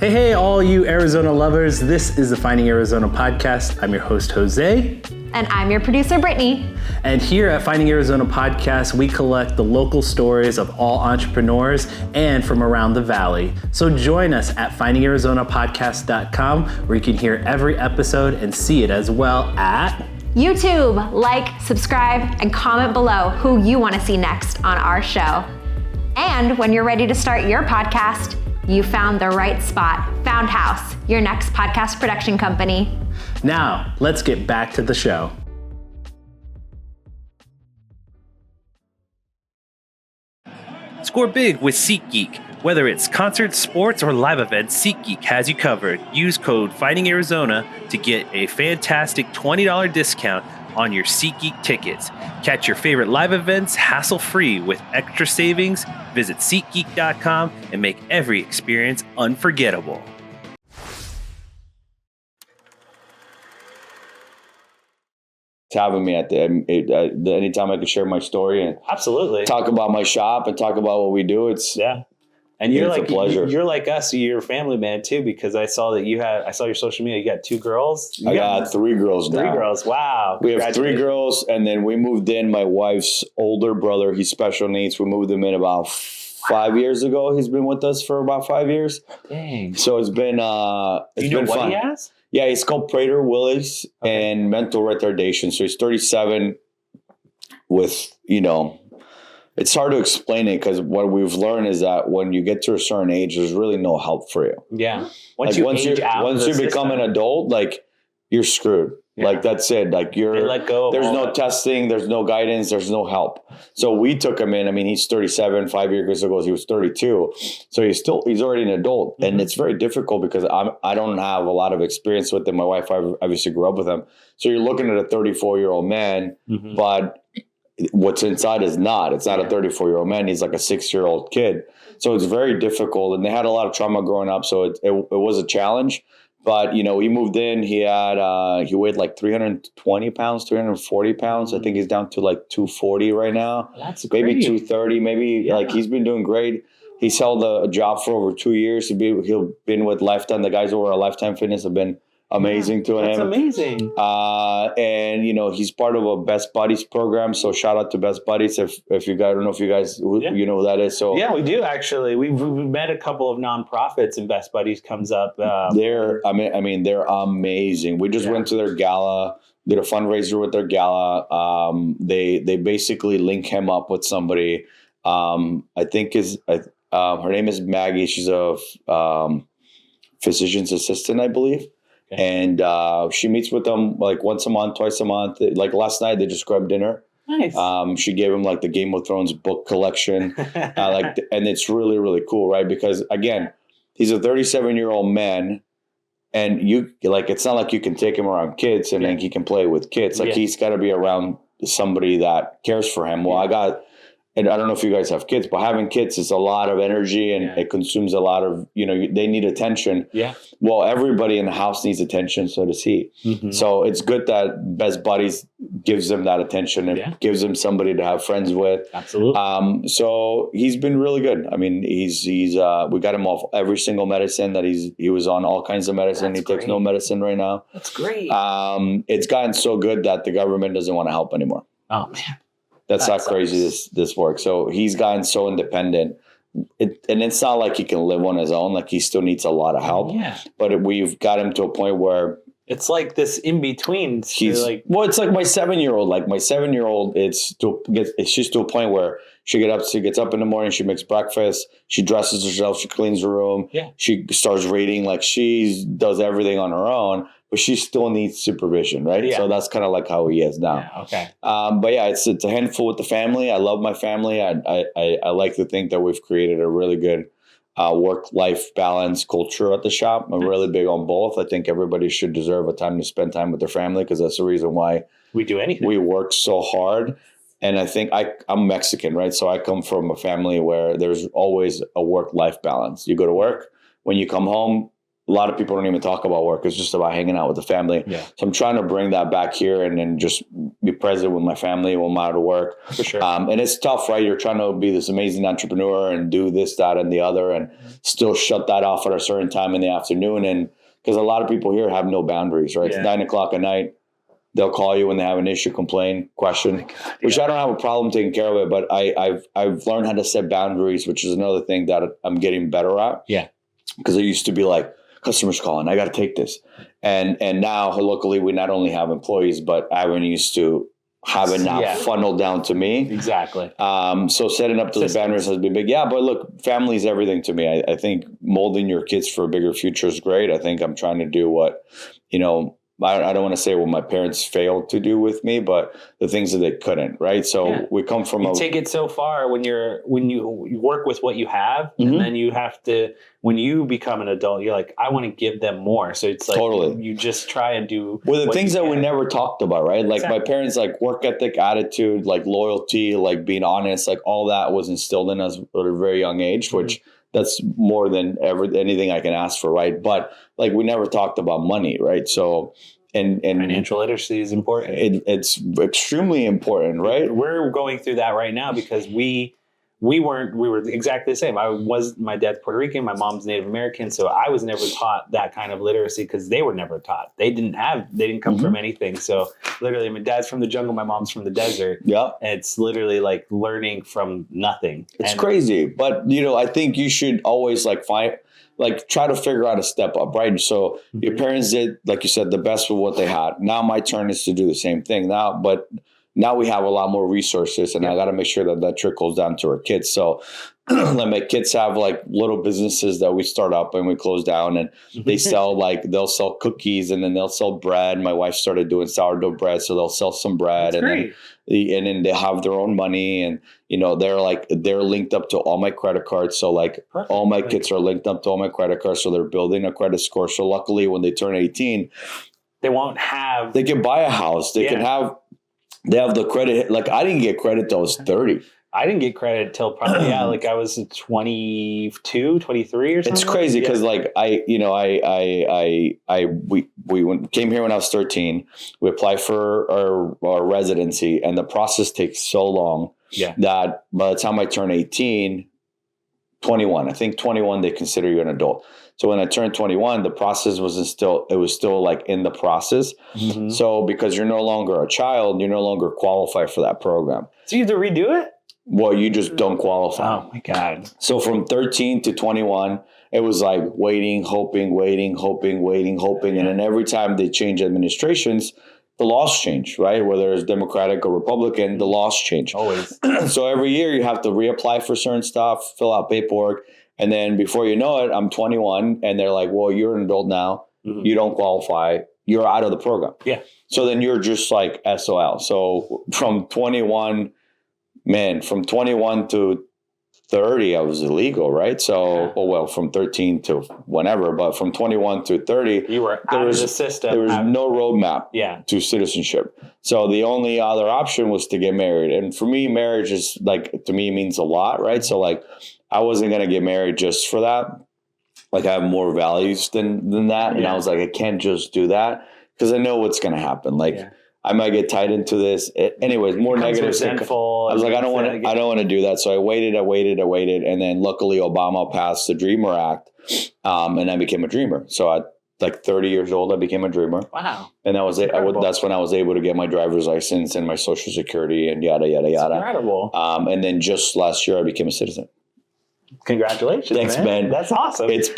Hey, all you Arizona lovers. This is the Finding Arizona podcast. I'm your host, Jose. And I'm your producer, Brittany. And here at Finding Arizona Podcast, we collect the local stories of all entrepreneurs and from around the valley. So join us at findingarizonapodcast.com, where you can hear every episode and see it as well at YouTube. Like, subscribe, and comment below who you want to see next on our show. And when you're ready to start your podcast, you found the right spot. Found House, your next podcast production company. Now, let's get back to the show. Score big with SeatGeek. Whether it's concerts, sports, or live events, SeatGeek has you covered. Use code FindingArizona to get a fantastic $20 discount on your SeatGeek tickets. Catch your favorite live events hassle-free with extra savings. Visit SeatGeek.com and make every experience unforgettable. Having me at the anytime I can share my story and absolutely talk about my shop and talk about what we do. It's and you're like a pleasure. You're like us. You're a family man too, because I saw your social media. You got 2 girls. I got 3 girls now. 3 girls. Wow. We have 3 girls, and then we moved in. My wife's older brother, he's special needs. We moved him in about 5 years ago. He's been with us for about 5 years. Dang. So it's been been what fun. He has? Yeah, he's called Prader-Willis and mental retardation. So he's 37 with, it's hard to explain it because what we've learned is that when you get to a certain age, there's really no help for you. Yeah. Once you become an adult, you're screwed. Yeah. That's it. They let go. There's no testing. There's no guidance. There's no help. So we took him in. I mean, he's 37. 5 years ago, he was 32. So he's already an adult. Mm-hmm. And it's very difficult because I don't have a lot of experience with him. My wife obviously grew up with him. So you're looking at a 34-year-old man, mm-hmm. but what's inside is not. It's not a 34-year-old man. He's like a 6-year-old kid. So it's very difficult. And they had a lot of trauma growing up. So it was a challenge. But, he moved in. He weighed like 320 pounds, 340 pounds. I think he's down to like 240 right now. That's great. Maybe 230, maybe. He's been doing great. He's held a job for over 2 years. He's been with Lifetime. The guys over at Lifetime Fitness have been amazing to him. That's amazing. And he's part of a Best Buddies program. So shout out to Best Buddies. If you guys, I don't know if you guys you know who that is. So yeah, we do actually. We've met a couple of nonprofits, and Best Buddies comes up. They're amazing. We just went to their gala, did a fundraiser with their gala. They basically link him up with somebody. I think her name is Maggie. She's a physician's assistant, I believe. And she meets with them like once a month, twice a month. Like last night, they just grabbed dinner. Nice. She gave him like the Game of Thrones book collection. And it's really, really cool, right? Because again, he's a 37-year-old man, and it's not like you can take him around kids and then he can play with kids. He's got to be around somebody that cares for him. Well, and I don't know if you guys have kids, but having kids is a lot of energy and it consumes a lot of, they need attention. Yeah. Well, everybody in the house needs attention, so does he. Mm-hmm. So it's good that Best Buddies gives them that attention and gives them somebody to have friends with. Absolutely. So he's been really good. I mean, he's we got him off every single medicine that he was on, all kinds of medicine. He takes no medicine right now. That's great. It's gotten so good that the government doesn't want to help anymore. Oh man. That's how crazy this works. So he's gotten so independent. And it's not like he can live on his own. He still needs a lot of help. Yeah. But we've got him to a point where it's like this in between. It's like my 7-year-old. Like my 7-year-old, it's just to a point where she gets up in the morning, she makes breakfast, she dresses herself, she cleans her room, she starts reading. She does everything on her own. But she still needs supervision, right? Yeah. So that's kind of like how he is now. Yeah, okay. But yeah, it's a handful with the family. I love my family. I like to think that we've created a really good work-life balance culture at the shop. I'm really big on both. I think everybody should deserve a time to spend time with their family because that's the reason why we do anything. We work so hard. And I think I'm Mexican, right? So I come from a family where there's always a work-life balance. You go to work. When you come home, a lot of people don't even talk about work. It's just about hanging out with the family. Yeah. So I'm trying to bring that back here and then just be present with my family when I'm out of work. For sure. And it's tough, right? You're trying to be this amazing entrepreneur and do this, that, and the other, and still shut that off at a certain time in the afternoon. And because a lot of people here have no boundaries, right? Yeah. It's 9:00 at night. They'll call you when they have an issue, complain, question, which I don't have a problem taking care of it. But I've learned how to set boundaries, which is another thing that I'm getting better at. Yeah. Because I used to be like, customers calling, I got to take this. And now, luckily, we not only have employees, but avenues to have it now funneled down to me. Exactly. So setting up those boundaries has been big. Yeah, but look, family is everything to me. I think molding your kids for a bigger future is great. I think I'm trying to do what, I don't want to say what my parents failed to do with me, but the things that they couldn't, right? So we come from you take it so far when you work with what you have, and then you have to, when you become an adult, you're like, I want to give them more. So it's like you just try and do the things that we never talked about, right? Like my parents, like work ethic, attitude, like loyalty, like being honest, like all that was instilled in us at a very young age, which that's more than anything I can ask for, right? But like we never talked about money, right? So and financial literacy is important. It's extremely important, right? We're going through that right now because we were exactly the same. My dad's Puerto Rican, my mom's Native American, so I was never taught that kind of literacy because they were never taught. They didn't come from anything. So literally, my dad's from the jungle, my mom's from the desert. Yeah, and it's literally like learning from nothing. It's crazy, but I think you should always try to figure out a step up, right? So your parents did, like you said, the best with what they had. Now my turn is to do the same thing now we have a lot more resources, and I got to make sure that trickles down to our kids. So like my kids have like little businesses that we start up and we close down, and they sell they'll sell cookies and then they'll sell bread. My wife started doing sourdough bread, so they'll sell some bread. That's great. And then they have their own money, and they're linked up to all my credit cards. So all my kids are linked up to all my credit cards, so they're building a credit score. So luckily, when they turn 18, they can buy a house. They have the credit. Like I didn't get credit till I was 30. I didn't get credit till probably I was 22, 23 or something. It's crazy because we came here when I was 13. We applied for our residency, and the process takes so long that by the time I turn 18, 21, I think 21, they consider you an adult. So when I turned 21, the process was still like in the process. So because you're no longer a child, you're no longer qualified for that program. So you have to redo it? Well, you just don't qualify. Oh my God. So from 13 to 21, it was like waiting, hoping. And then every time they change administrations, the laws change, right? Whether it's Democratic or Republican, the laws change. Always. So every year you have to reapply for certain stuff, fill out paperwork. And then before you know it, I'm 21 and they're like, well, you're an adult now. You don't qualify. You're out of the program. Yeah. So then you're just like SOL. So from 21 to 30, I was illegal, right? So, from 13 to whenever, but from 21 to 30, you were out of the system. There was no roadmap to citizenship. So the only other option was to get married. And for me, marriage is to me means a lot, right? So I wasn't going to get married just for that. I have more values than that. And I was like, I can't just do that because I know what's going to happen. I might get tied into this. Anyways, more negative. Resentful. I was like, I don't want to do that. So I waited. And then luckily Obama passed the Dreamer Act. And I became a dreamer. So at 30 years old, I became a dreamer. Wow. And that was it. That's when I was able to get my driver's license and my social security and yada, yada, yada. Incredible. And then just last year I became a citizen. Congratulations. Thanks, man. That's awesome. It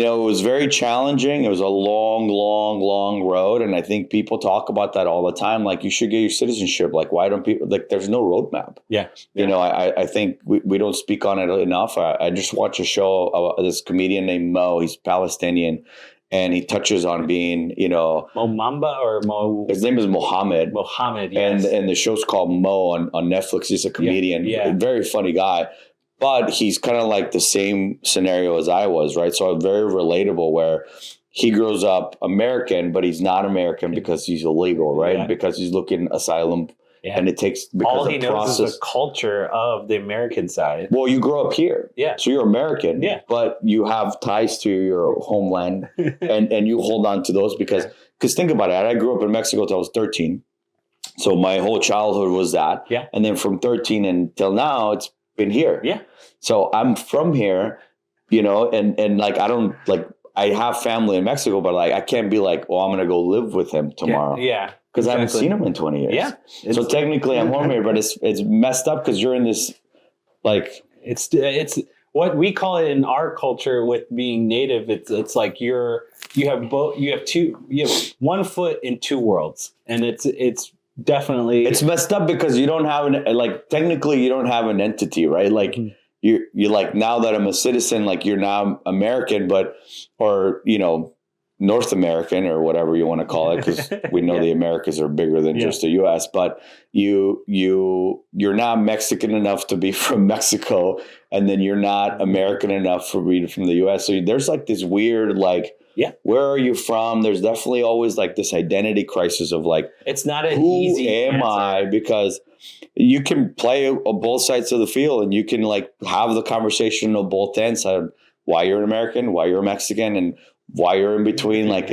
was very challenging. It was a long road. And I think people talk about that all the time. You should get your citizenship. Why don't people, there's no roadmap. Yeah. I think we don't speak on it enough. I just watched a show of this comedian named Mo. He's Palestinian. And he touches on being, Mo Mamba or Mo? His name is Mohammed. Mohammed, yes. And the show's called Mo on Netflix. He's a comedian. Yeah. A very funny guy. But he's kind of like the same scenario as I was, right? So very relatable where he grows up American, but he's not American because he's illegal, right? Yeah. Because he's looking asylum. Yeah. And it takes, because all the he knows process, is the culture of the American side. well, you grow up here. Yeah. So you're American. Yeah. But you have ties to your homeland and you hold on to those because think about it. I grew up in Mexico till I was 13. So my whole childhood was that. Yeah. And then from 13 until now, it's been here. Yeah. So I'm from here, you know, and like, I don't like, I have family in Mexico, but like, I can't be like, well, I'm going to go live with him tomorrow. Yeah. Because I haven't seen him in 20 years. Yeah. So technically I'm home here, but it's messed up because you're in this, like. It's what we call it in our culture with being native. It's like you have one foot in two worlds. And it's definitely. It's messed up because you don't have technically you don't have an entity, right? Like you're like, now that I'm a citizen, like you're now American, or, you know, North American or whatever you want to call it, because we know the Americas are bigger than just the U.S. But you're not Mexican enough to be from Mexico, and then you're not American enough for being from the U.S. So there's like this weird where are you from? There's definitely always like this identity crisis of like, it's not an who easy am answer. I? Because you can play on both sides of the field, and you can like have the conversation on both ends of why you're an American, why you're a Mexican, and why you're in between. Like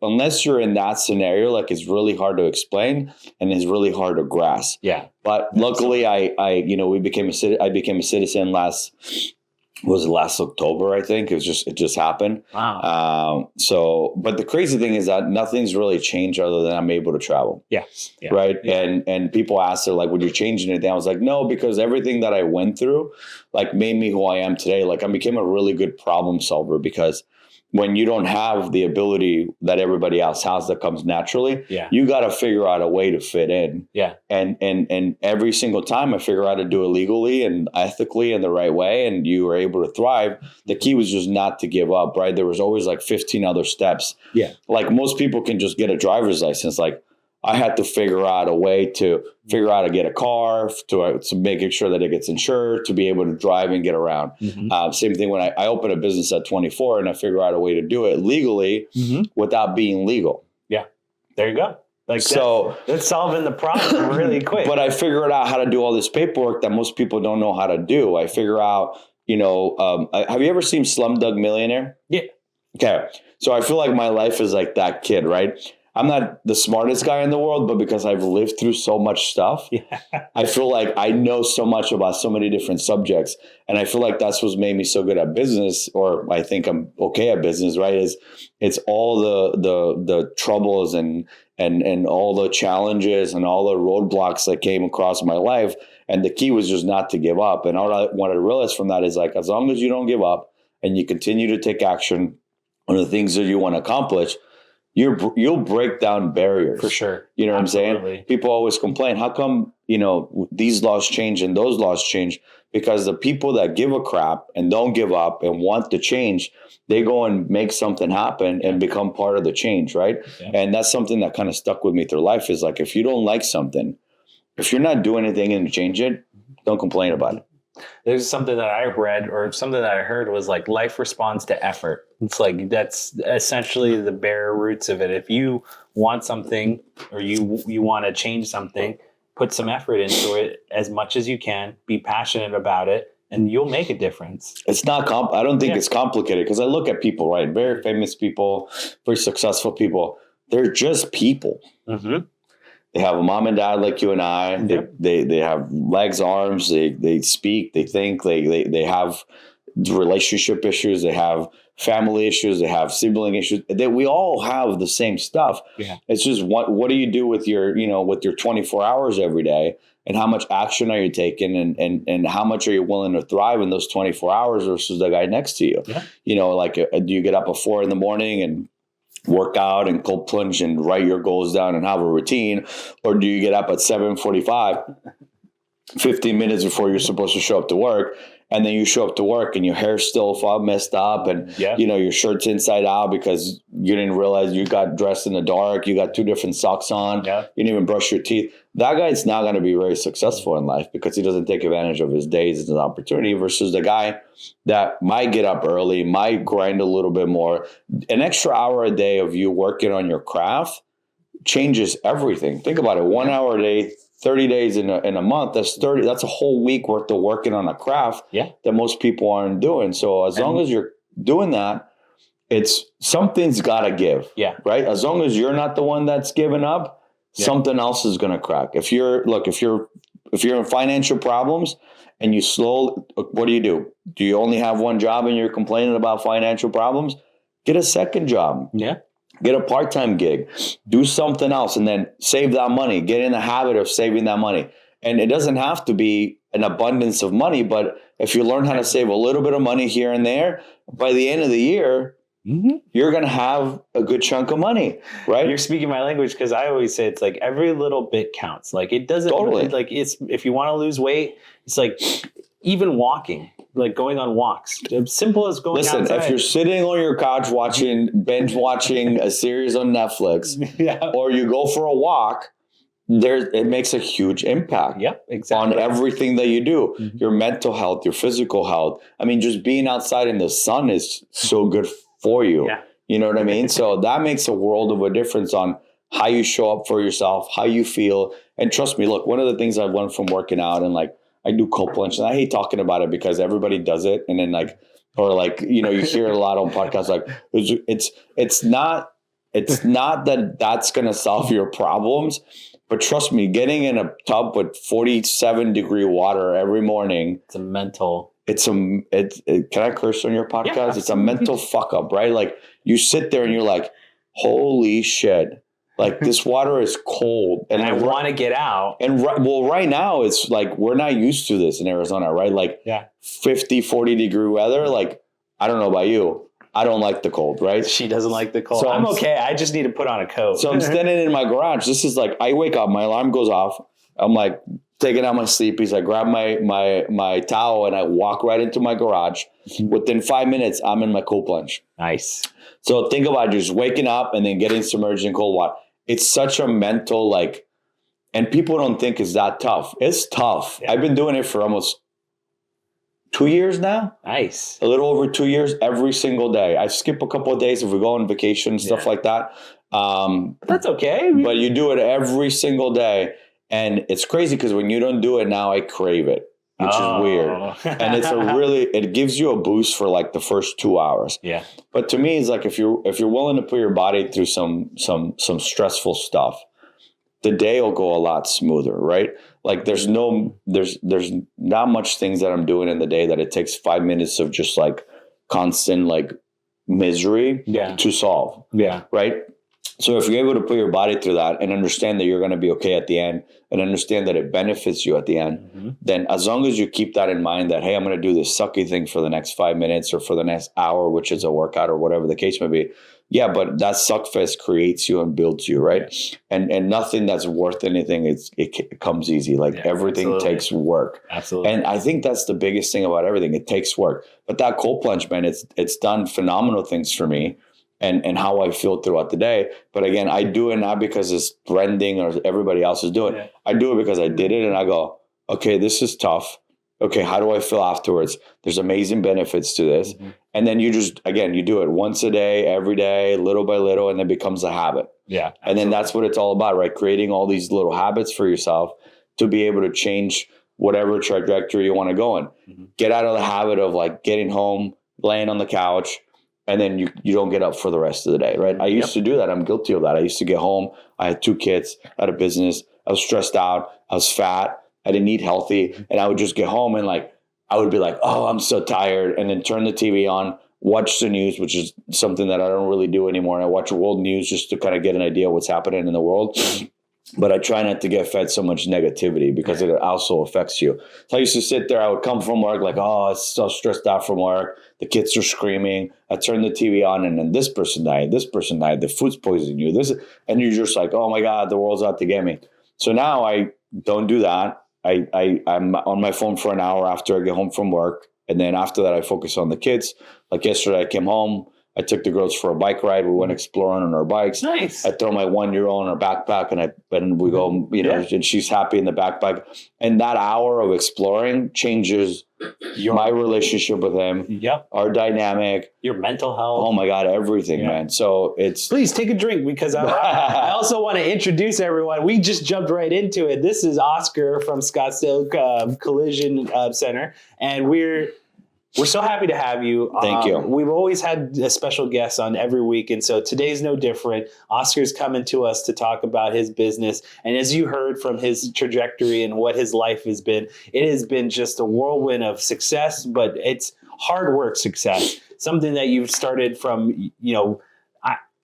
unless you're in that scenario, like it's really hard to explain and it's really hard to grasp. Yeah. But luckily I became a citizen last October, I think. It just happened. Wow. But the crazy thing is that nothing's really changed other than I'm able to travel. Yeah. Right. Yeah. And people ask, they're like, would you change anything? I was like, no, because everything that I went through like made me who I am today. Like I became a really good problem solver, because when you don't have the ability that everybody else has that comes naturally, you got to figure out a way to fit in. Yeah. And every single time I figure out to do it legally and ethically in the right way, and you were able to thrive. The key was just not to give up, right? There was always like 15 other steps. Yeah. Like most people can just get a driver's license. Like I had to figure out a way to figure out how to get a car, to making sure that it gets insured, to be able to drive and get around. Mm-hmm. Same thing when I opened a business at 24 and I figure out a way to do it legally without being legal. Yeah. There you go. Like so, that's solving the problem really quick. But I figured out how to do all this paperwork that most people don't know how to do. I figure out, have you ever seen Slumdog Millionaire? Yeah. Okay. So I feel like my life is like that kid, right? I'm not the smartest guy in the world, but because I've lived through so much stuff, I feel like I know so much about so many different subjects. And I feel like that's what's made me so good at business, or I think I'm okay at business, right? It's all the troubles and all the challenges and all the roadblocks that came across my life. And the key was just not to give up. And all I wanted to realize from that is like, as long as you don't give up and you continue to take action on the things that you want to accomplish, you'll break down barriers. For sure. You know what Absolutely. I'm saying? People always complain, how come, these laws change and those laws change? Because the people that give a crap and don't give up and want to change, they go and make something happen and become part of the change, right? Yeah. And that's something that kind of stuck with me through life is like, if you don't like something, if you're not doing anything and to change it, don't complain about it. There's something that I read or something that I heard was like life responds to effort. It's like that's essentially the bare roots of it. If you want something or you want to change something, put some effort into it as much as you can, be passionate about it, and you'll make a difference. It's not I don't think it's complicated, because I look at people, right? Very famous people, very successful people. They're just people. Mm-hmm. They have a mom and dad like you and I. They have legs, arms. They speak. They think. They have relationship issues. They have family issues. They have sibling issues. We all have the same stuff. Yeah. It's just what do you do with your 24 hours every day, and how much action are you taking, and how much are you willing to thrive in those 24 hours versus the guy next to you? Yeah. Like do you get up at 4 a.m. and work out and cold plunge and write your goals down and have a routine? Or do you get up at 7:45, 15 minutes before you're supposed to show up to work, and then you show up to work and your hair's still all messed up and your shirt's inside out because you didn't realize you got dressed in the dark, you got 2 different socks on, you didn't even brush your teeth? That guy's not going to be very successful in life because he doesn't take advantage of his days as an opportunity, versus the guy that might get up early, might grind a little bit more. An extra hour a day of you working on your craft changes everything. Think about it. 1 hour a day, 30 days in a month. That's a whole week worth of working on a craft that most people aren't doing. So as long as you're doing that, it's something's got to give. Yeah. Right. As long as you're not the one that's giving up, something else is going to crack. If you're in financial problems and what do? Do you only have one job and you're complaining about financial problems? Get a second job. Yeah. Get a part-time gig. Do something else and then save that money. Get in the habit of saving that money. And it doesn't have to be an abundance of money, but if you learn how to save a little bit of money here and there, by the end of the year, you're going to have a good chunk of money, right? You're speaking my language because I always say it's like every little bit counts. Like it doesn't like it's if you want to lose weight, it's like even walking, like going on walks. As simple as going outside. If you're sitting on your couch binge watching a series on Netflix, or you go for a walk, it makes a huge impact on everything that you do. Your mental health, your physical health. I mean, just being outside in the sun is so good for you. Yeah. You know what I mean? So that makes a world of a difference on how you show up for yourself, how you feel. And trust me, look, one of the things I've learned from working out and like I do cold plunge and I hate talking about it because everybody does it. And then you hear it a lot on podcasts. Like it's not that's going to solve your problems. But trust me, getting in a tub with 47-degree water every morning. It's a mental. Can I curse on your podcast? Yeah, it's a mental fuck up, right? Like you sit there and you're like, holy shit. Like this water is cold. And I want to get out. And right now it's like, we're not used to this in Arizona, right? Like 50, 40-degree weather. Like, I don't know about you. I don't like the cold, right? She doesn't like the cold. So I'm okay. I just need to put on a coat. So I'm standing in my garage. This is like, I wake up, my alarm goes off. I'm like taking out my sleepies. I grab my towel and I walk right into my garage. Within 5 minutes, I'm in my cold plunge. Nice. So think about just waking up and then getting submerged in cold water. It's such a mental, and people don't think it's that tough. It's tough. Yeah. I've been doing it for almost 2 years now. Nice. A little over 2 years, every single day. I skip a couple of days if we go on vacation, stuff like that. That's okay. But you do it every single day. And it's crazy because when you don't do it now, I crave it, which is weird. And it gives you a boost for like the first 2 hours. Yeah. But to me, it's like if you're willing to put your body through some stressful stuff, the day will go a lot smoother, right? Like there's not much things that I'm doing in the day that it takes 5 minutes of just like constant like misery to solve. Yeah. Right. So if you're able to put your body through that and understand that you're going to be okay at the end and understand that it benefits you at the end, then as long as you keep that in mind that, hey, I'm going to do this sucky thing for the next 5 minutes or for the next hour, which is a workout or whatever the case may be. Yeah, but that suckfest creates you and builds you, right? And nothing that's worth anything, it comes easy. Like everything takes work. Absolutely. And I think that's the biggest thing about everything. It takes work. But that cold plunge, man, it's done phenomenal things for me. And how I feel throughout the day. But again, I do it not because it's trending or everybody else is doing it. Yeah. I do it because I did it and I go, okay, this is tough. Okay, how do I feel afterwards? There's amazing benefits to this. And then you do it once a day, every day, little by little, and it becomes a habit. Yeah. Absolutely. And then that's what it's all about, right? Creating all these little habits for yourself to be able to change whatever trajectory you want to go in. Get out of the habit of like getting home, laying on the couch, and then you don't get up for the rest of the day, right? I used to do that. I'm guilty of that. I used to get home. I had 2 kids, I had a business. I was stressed out. I was fat. I didn't eat healthy. And I would just get home and I would be like, oh, I'm so tired. And then turn the TV on, watch the news, which is something that I don't really do anymore. And I watch world news just to kind of get an idea of what's happening in the world. But I try not to get fed so much negativity because it also affects you. So I used to sit there. I would come from work like, oh, I'm so stressed out from work. The kids are screaming. I turn the TV on and then this person died. The food's poisoning you. And you're just like, oh my God, the world's out to get me. So now I don't do that. I'm on my phone for an hour after I get home from work. And then after that, I focus on the kids. Like yesterday, I came home. I took the girls for a bike ride. We went exploring on our bikes. Nice. I throw my 1-year-old in her backpack and we go, and she's happy in the backpack. And that hour of exploring changes my relationship with him, Yep. our dynamic, Your mental health. oh my God, everything, man. So it's... Please take a drink, because I also want to introduce everyone. We just jumped right into it. This is Oscar from Scottsdale Collision Center, and we're so happy to have you. Thank you. We've always had a special guest on every week, and so today's no different. Oscar's coming to us to talk about his business, and as you heard from his trajectory and what his life has been, it has been just a whirlwind of success, but it's hard work success. Something that you've started from,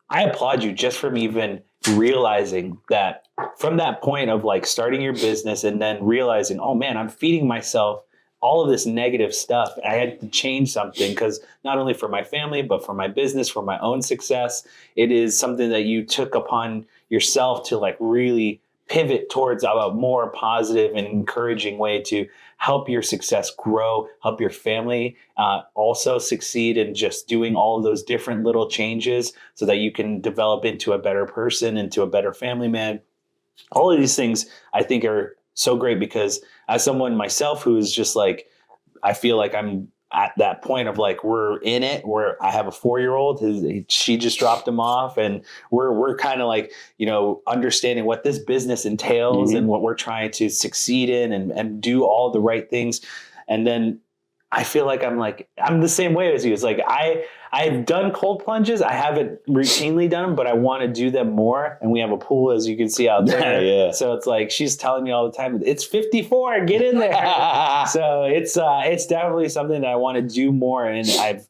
I applaud you just from even realizing that, from that point of like starting your business and then realizing, oh man, I'm feeding myself all of this negative stuff. I had to change something, because not only for my family, but for my business, for my own success, it is something that you took upon yourself to like really pivot towards a more positive and encouraging way to help your success grow, help your family also succeed, and just doing all of those different little changes so that you can develop into a better person, into a better family man. All of these things I think are so great, because as someone myself who is just like, I feel like I'm at that point of like, we're in it, where I have a 4-year-old, she just dropped him off, and we're kind of like, understanding what this business entails and what we're trying to succeed in and do all the right things. And then I feel like I'm the same way as you. It's like I've done cold plunges. I haven't routinely done them, but I want to do them more. And we have a pool, as you can see out there. Yeah. So it's like she's telling me all the time, it's 54, get in there. So it's definitely something that I want to do more. And I've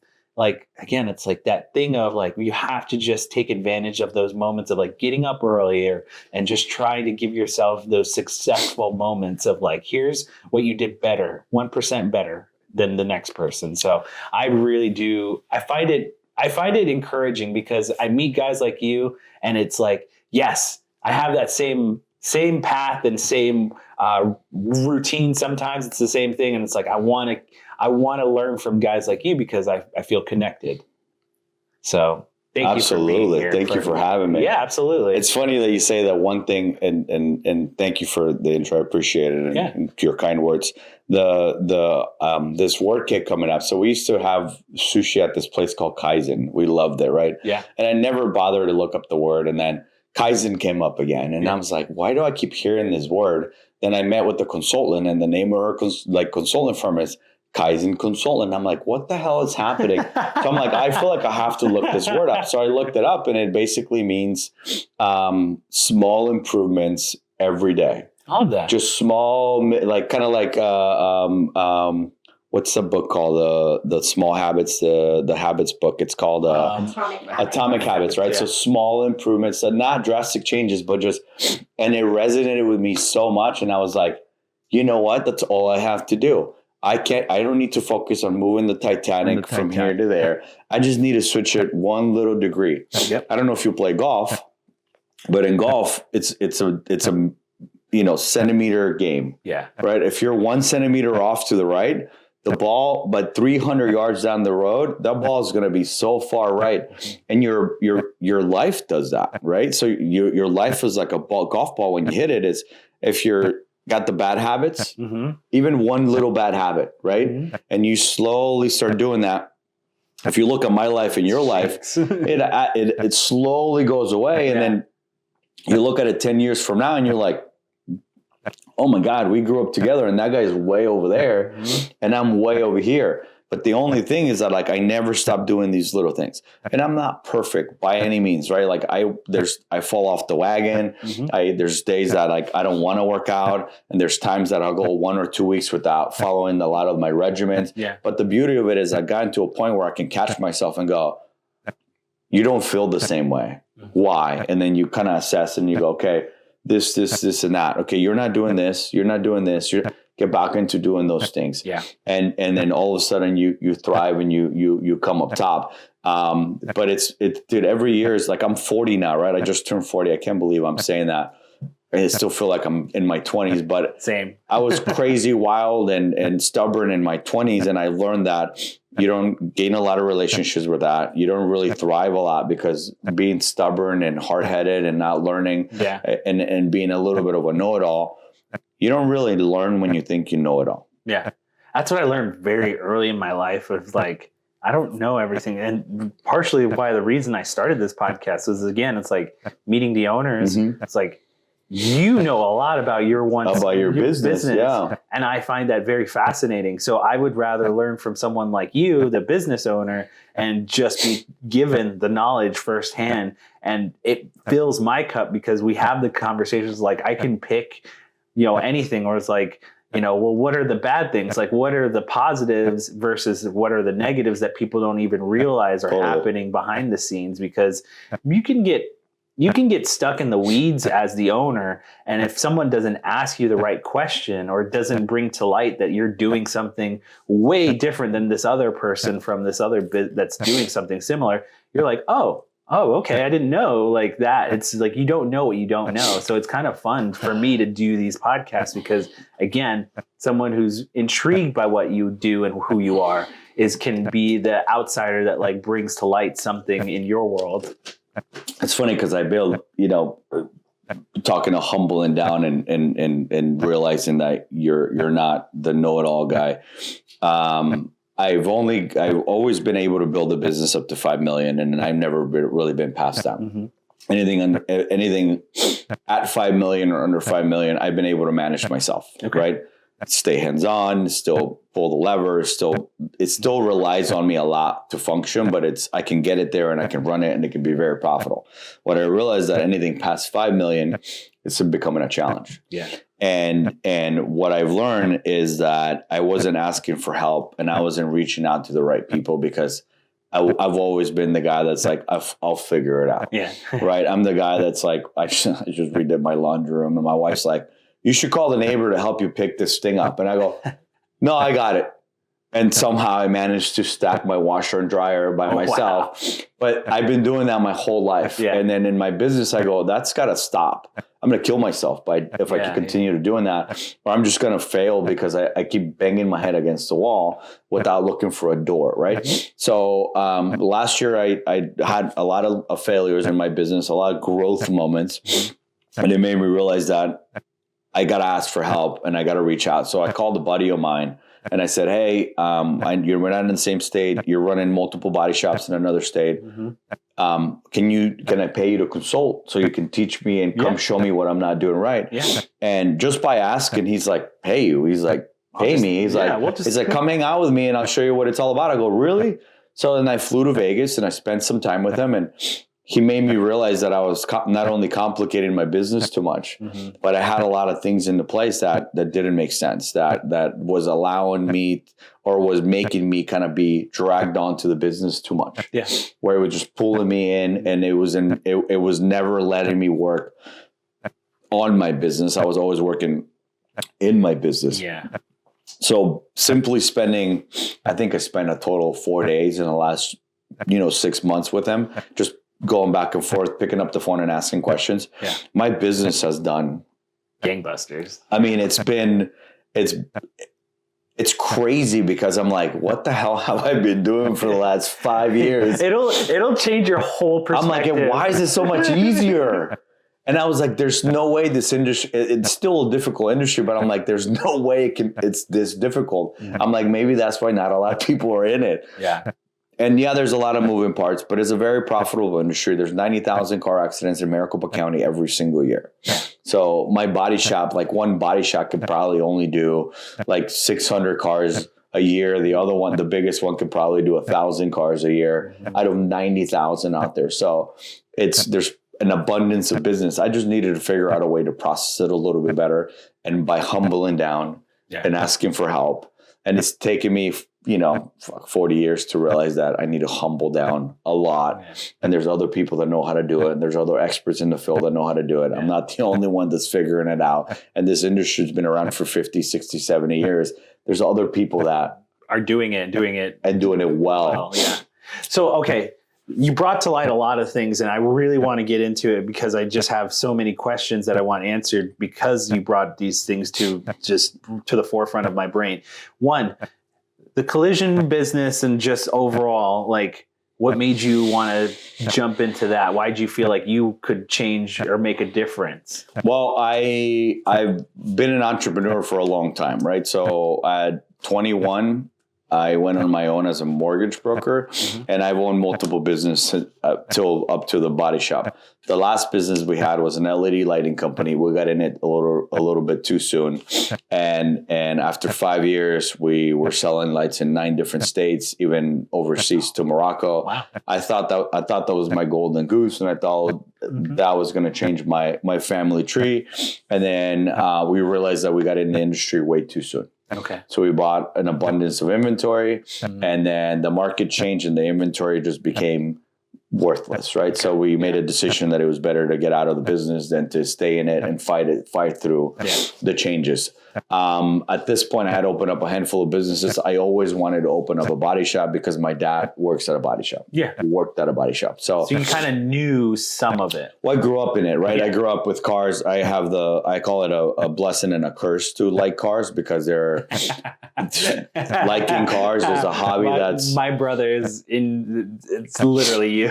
again, it's like that thing of like, you have to just take advantage of those moments of like getting up earlier and just trying to give yourself those successful moments of like, here's what you did better, 1% better than the next person. So I really do. I find it encouraging, because I meet guys like you, and it's like, yes, I have that same path and same routine. Sometimes it's the same thing, and it's like I want to learn from guys like you, because I feel connected. So thank you for being here. Thank you for having me. Yeah, absolutely. It's funny that you say that one thing, and thank you for the intro. I appreciate it, and your kind words. This word kit coming up. So we used to have sushi at this place called Kaizen. We loved it, right? Yeah. And I never bothered to look up the word, and then Kaizen came up again, and I was like, why do I keep hearing this word? Then I met with the consultant, and the name of her consultant firm is Kaizen Consultant. I'm like, what the hell is happening? So I'm like, I feel like I have to look this word up. So I looked it up, and it basically means small improvements every day. All that. Just small, like kind of like what's the book called? The Small Habits, the Habits book. It's called Atomic Habits, right? Yeah. So small improvements, not drastic changes, but just, and it resonated with me so much. And I was like, you know what? That's all I have to do. I don't need to focus on moving the Titanic from here to there. I just need to switch it one little degree. Yep. I don't know if you play golf, but in golf, it's a centimeter game. Yeah. Right. If you're 1 centimeter off to the right, the ball, but 300 yards down the road, that ball is going to be so far right. And your life does that, right? So your life is like a golf ball. When you hit it, is if you're got the bad habits, even one little bad habit, right? And you slowly start doing that. If you look at my life and your life, it slowly goes away. And then you look at it 10 years from now and you're like, oh my God, we grew up together and that guy's way over there and I'm way over here. But the only thing is that like, I never stop doing these little things, and I'm not perfect by any means, right? Like I fall off the wagon. There's days that like, I don't want to work out. And there's times that I'll go 1 or 2 weeks without following a lot of my regimens. Yeah. But the beauty of it is I got into a point where I can catch myself and go, you don't feel the same way. Why? And then you kind of assess and you go, okay, this and that. Okay, you're not doing this. You're not doing this. You get back into doing those things. Yeah. And then all of a sudden you thrive and you come up top. But dude, every year is like, I'm 40 now, right? I just turned 40. I can't believe I'm saying that. I still feel like I'm in my 20s, but same. I was crazy, wild, and stubborn in my 20s. And I learned that you don't gain a lot of relationships with that. You don't really thrive a lot because being stubborn and hard-headed and not learning and being a little bit of a know-it-all, you don't really learn when you think you know it all. Yeah. That's what I learned very early in my life of like, I don't know everything. And partially why the reason I started this podcast was, again, it's like meeting the owners. It's like, you know a lot about your business. Yeah. And I find that very fascinating. So I would rather learn from someone like you, the business owner, and just be given the knowledge firsthand. And it fills my cup because we have the conversations like I can pick, anything, or it's like, well, what are the bad things? Like, what are the positives versus what are the negatives that people don't even realize are happening behind the scenes? Because you can get stuck in the weeds as the owner. And if someone doesn't ask you the right question or doesn't bring to light that you're doing something way different than this other person from this other bit that's doing something similar, you're like, oh, okay. I didn't know like that. It's like, you don't know what you don't know. So it's kind of fun for me to do these podcasts because, again, someone who's intrigued by what you do and who you are can be the outsider that like brings to light something in your world. It's funny because I build, talking to humbling down and realizing that you're not the know-it-all guy. I've always been able to build a business up to 5 million, and I've never really been past that. Anything at 5 million or under 5 million, I've been able to manage myself. Okay. Right. Stay hands-on, still pull the lever, it still relies on me a lot to function, but I can get it there and I can run it and it can be very profitable. What I realized that anything past 5 million is becoming a challenge. Yeah. And what I've learned is that I wasn't asking for help and I wasn't reaching out to the right people because I've always been the guy that's like, I'll figure it out. Yeah. Right. I'm the guy that's like, I just redid my laundry room and my wife's like, you should call the neighbor to help you pick this thing up. And I go, no, I got it. And somehow I managed to stack my washer and dryer by myself. Wow. But I've been doing that my whole life. Yeah. And then in my business, I go, that's got to stop. I'm going to kill myself if I can continue to doing that, or I'm just going to fail because I keep banging my head against the wall without looking for a door. Right. So last year I had a lot of failures in my business, a lot of growth moments. And it made me realize that I got to ask for help and I got to reach out. So I called a buddy of mine and I said, hey, we're not in the same state. You're running multiple body shops in another state. Can I pay you to consult so you can teach me and come show me what I'm not doing right? Yeah. And just by asking, he's like, pay you. He's like, pay me. He's like, come hang out with me and I'll show you what it's all about. I go, really? So then I flew to Vegas and I spent some time with him, and he made me realize that I was not only complicating my business too much, but I had a lot of things into place that didn't make sense, that was allowing me or was making me kind of be dragged onto the business too much. Yeah. Where it was just pulling me in, and it was never letting me work on my business. I was always working in my business. Yeah. So simply spending, I think I spent a total of 4 days in the last, 6 months with him, just going back and forth, picking up the phone and asking questions. Yeah. My business has done gangbusters. I mean, it's crazy because I'm like, what the hell have I been doing for the last 5 years? It'll change your whole perspective. I'm like, why is it so much easier? And I was like, there's no way this industry, it's still a difficult industry, but I'm like, there's no way it's this difficult. I'm like, maybe that's why not a lot of people are in it. Yeah. And yeah, there's a lot of moving parts, but it's a very profitable industry. There's 90,000 car accidents in Maricopa County every single year. So my body shop, like one body shop could probably only do like 600 cars a year. The other one, the biggest one, could probably do 1,000 cars a year out of 90,000 out there. So there's an abundance of business. I just needed to figure out a way to process it a little bit better. And by humbling down and asking for help. And it's taken me 40 years to realize that I need to humble down a lot. And there's other people that know how to do it. And there's other experts in the field that know how to do it. I'm not the only one that's figuring it out. And this industry's been around for 50, 60, 70 years. There's other people that are doing it and doing it well. Yeah. So, okay. You brought to light a lot of things, and I really want to get into it because I just have so many questions that I want answered because you brought these things to the forefront of my brain. One, the collision business and just overall, like, what made you want to jump into that? Why did you feel like you could change or make a difference? Well, I've been an entrepreneur for a long time, right? So 21, I went on my own as a mortgage broker, and I've owned multiple businesses up to the body shop. The last business we had was an LED lighting company. We got in it a little bit too soon, and after 5 years, we were selling lights in 9 different states, even overseas to Morocco. Wow. I thought that was my golden goose, and I thought that was going to change my family tree. And then we realized that we got in the industry way too soon. Okay. So we bought an abundance of inventory, and then the market changed and the inventory just became worthless, right? So we made a decision that it was better to get out of the business than to stay in it and fight through the changes. At this point, I had opened up a handful of businesses. I always wanted to open up a body shop because my dad works at a body shop. Yeah. He worked at a body shop. So you kind of knew some of it. Well, I grew up in it, right? Yeah. I grew up with cars. I call it a blessing and a curse to like cars because they're liking cars is a hobby my brother is it's literally you.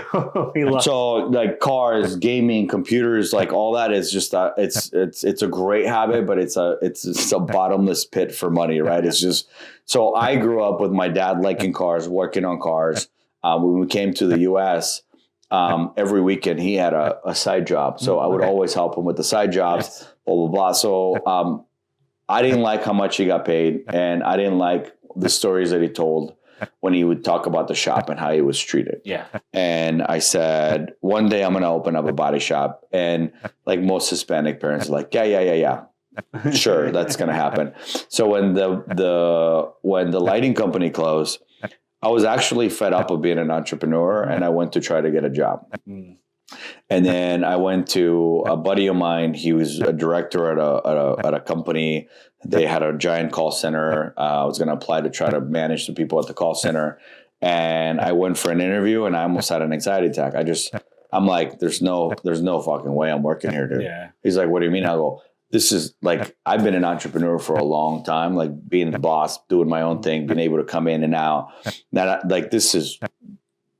So like cars, gaming, computers, like all that is just it's a great habit, but it's a bottomless pit for money, right? It's just, so I grew up with my dad liking cars, working on cars. When we came to the US, every weekend he had a side job. So I would always help him with the side jobs, blah, blah, blah. So I didn't like how much he got paid, and I didn't like the stories that he told when he would talk about the shop and how he was treated. Yeah. And I said, one day I'm going to open up a body shop. And like most Hispanic parents are like, yeah. Sure, that's going to happen. So when the lighting company closed, I was actually fed up of being an entrepreneur, and I went to try to get a job. And then I went to a buddy of mine. He was a director at a company. They had a giant call center. I was going to apply to try to manage the people at the call center. And I went for an interview, and I almost had an anxiety attack. I'm like, there's no fucking way I'm working here, dude. Yeah. He's like, what do you mean? I go, this is like, I've been an entrepreneur for a long time, like being the boss, doing my own thing, being able to come in and out. This is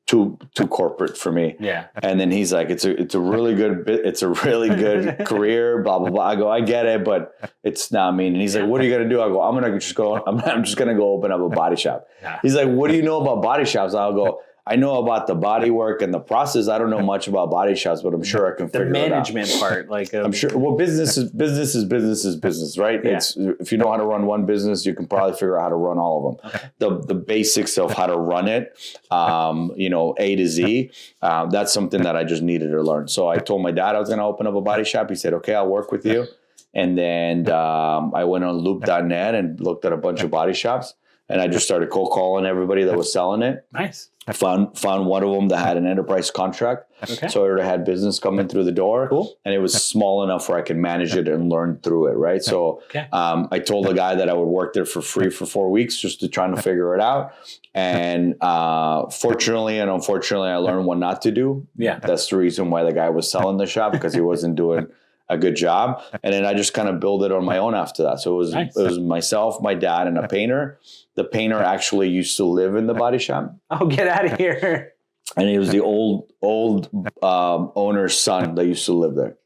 too corporate for me. Yeah. And then he's like, it's a really good good career, blah, blah, blah. I go, I get it, but it's not me. And he's like, what are you going to do? I go, I'm just going to go open up a body shop. Yeah. He's like, what do you know about body shops? I'll go, I know about the body work and the process. I don't know much about body shops, but I'm sure I can figure it out. The management part, like I'm sure. Well, business is business, right? Yeah. It's, if you know how to run one business, you can probably figure out how to run all of them. Okay. The basics of how to run it, A to Z. That's something that I just needed to learn. So I told my dad I was going to open up a body shop. He said, "Okay, I'll work with you." And then I went on Loop.net and looked at a bunch of body shops, and I just started cold calling everybody that was selling it. Nice. I found one of them that had an enterprise contract. Okay. So I already had business coming through the door. Cool. And it was small enough where I could manage it and learn through it, right? So I told the guy that I would work there for free for 4 weeks just to try to figure it out. And fortunately and unfortunately, I learned what not to do. Yeah. That's the reason why the guy was selling the shop, because he wasn't doing a good job. And then I just kind of built it on my own after that. So it was myself, my dad, and a painter. The painter actually used to live in the body shop. Oh, get out of here. And it was the old owner's son that used to live there.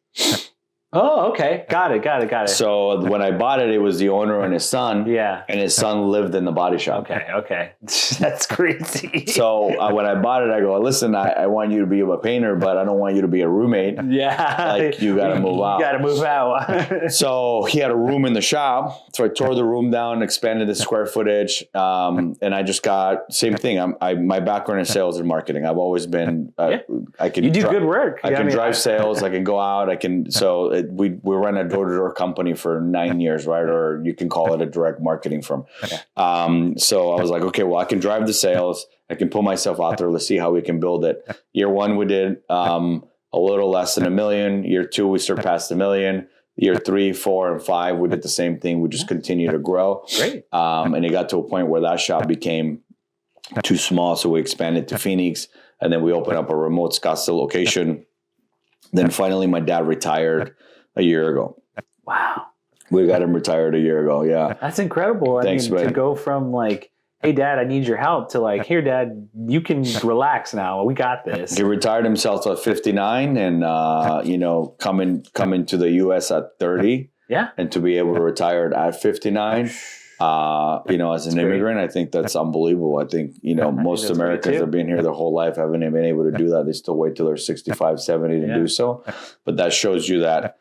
Oh, okay. Got it. So when I bought it, it was the owner and his son. Yeah. And his son lived in the body shop. Okay. That's crazy. So when I bought it, I go, listen, I want you to be a painter, but I don't want you to be a roommate. Yeah. Like, you got to move out. You got to move out. So he had a room in the shop. So I tore the room down, expanded the square footage. And I just got, same thing. My background in sales and marketing. I've always been, you do good work. I can drive sales. I can go out. We ran a door-to-door company for 9 years, right? Or you can call it a direct marketing firm. Okay. So I was like, okay, well, I can drive the sales. I can put myself out there. Let's see how we can build it. Year one, we did a little less than $1 million. Year two, we surpassed $1 million. Year 3, 4, and 5, we did the same thing. We just continued to grow. Great. And it got to a point where that shop became too small. So we expanded to Phoenix, and then we opened up a remote Scottsdale location. Then finally, my dad retired a year ago. Wow. We got him retired a year ago. Yeah. That's incredible. Thanks, man. To go from like, hey, Dad, I need your help, to like, here, Dad, you can relax now. We got this. He retired himself at 59 and, coming to the U.S. at 30. Yeah. And to be able to retire at 59 As an immigrant, I think that's unbelievable. I think, most Americans have been here their whole life, haven't been able to do that. They still wait till they're 65, 70 to do so. But that shows you that,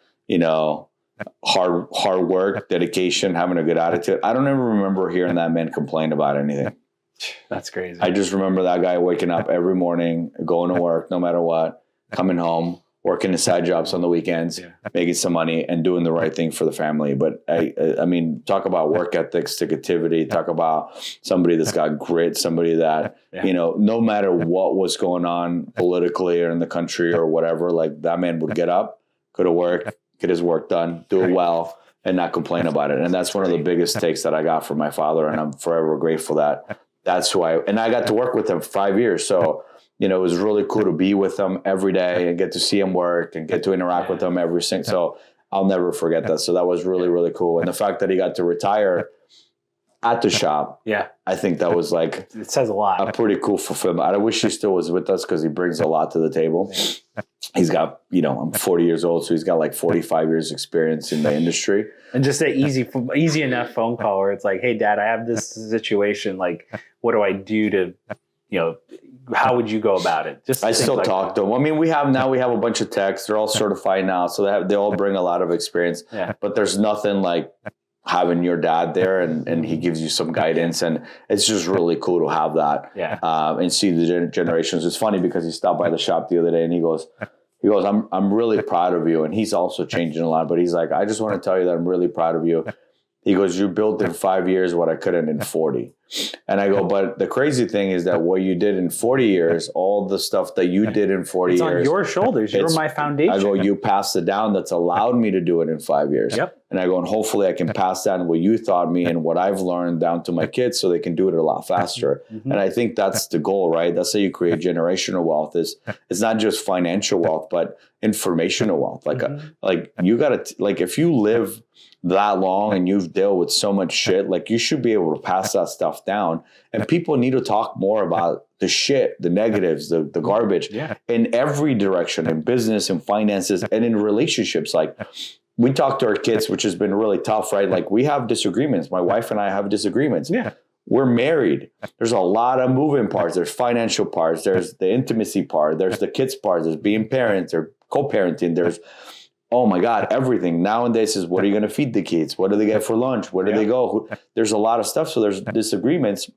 hard work, dedication, having a good attitude. I don't ever remember hearing that man complain about anything. That's crazy. I just remember that guy waking up every morning, going to work, no matter what, coming home, working his side jobs on the weekends, making some money and doing the right thing for the family. But I mean, talk about work ethic, stick-activity, talk about somebody that's got grit, somebody that, no matter what was going on politically or in the country or whatever, like that man would get up, go to work, get his work done, do it well, and not complain about it. And that's one of the biggest takes that I got from my father. And I'm forever grateful that that's who I got to work with him for 5 years. So, it was really cool to be with him every day and get to see him work and get to interact with him every single. So I'll never forget that. So that was really, really cool. And the fact that he got to retire at the shop, I think that was like, it says a lot. A pretty cool fulfillment. I wish he still was with us because he brings a lot to the table. He's got, I'm 40 years old, so he's got like 45 years experience in the industry. And just an easy enough phone call where it's like, hey, Dad, I have this situation. Like, what do I do to, how would you go about it? I still talk to them. I mean, we have a bunch of techs. They're all certified now, so they all bring a lot of experience. Yeah. But there's nothing like having your dad there and he gives you some guidance, and it's just really cool to have that. Yeah. And see the generations. It's funny because he stopped by the shop the other day and he goes, I'm really proud of you. And he's also changing a lot, but he's like, I just want to tell you that I'm really proud of you. He goes, you built in 5 years what I couldn't in 40. And I go, but the crazy thing is that what you did in 40 years, all the stuff that you did in 40 years. It's on your shoulders. You're my foundation. I go, you passed it down. That's allowed me to do it in 5 years. Yep. And I go, and hopefully I can pass down what you taught me and what I've learned down to my kids so they can do it a lot faster. Mm-hmm. And I think that's the goal, right? That's how you create generational wealth. It's not just financial wealth, but informational wealth. Like you got to, like if you live that long and you've dealt with so much shit, like you should be able to pass that stuff down. And people need to talk more about the shit, the negatives, the garbage in every direction, in business and finances and in relationships. Like we talk to our kids, which has been really tough, right? Like we have disagreements. My wife and I have disagreements. Yeah. We're married. There's a lot of moving parts. There's financial parts. There's the intimacy part. There's the kids part. There's being parents or co-parenting. There's, oh my God, everything. Nowadays is what are you going to feed the kids? What do they get for lunch? Where do they go? There's a lot of stuff. So there's disagreements.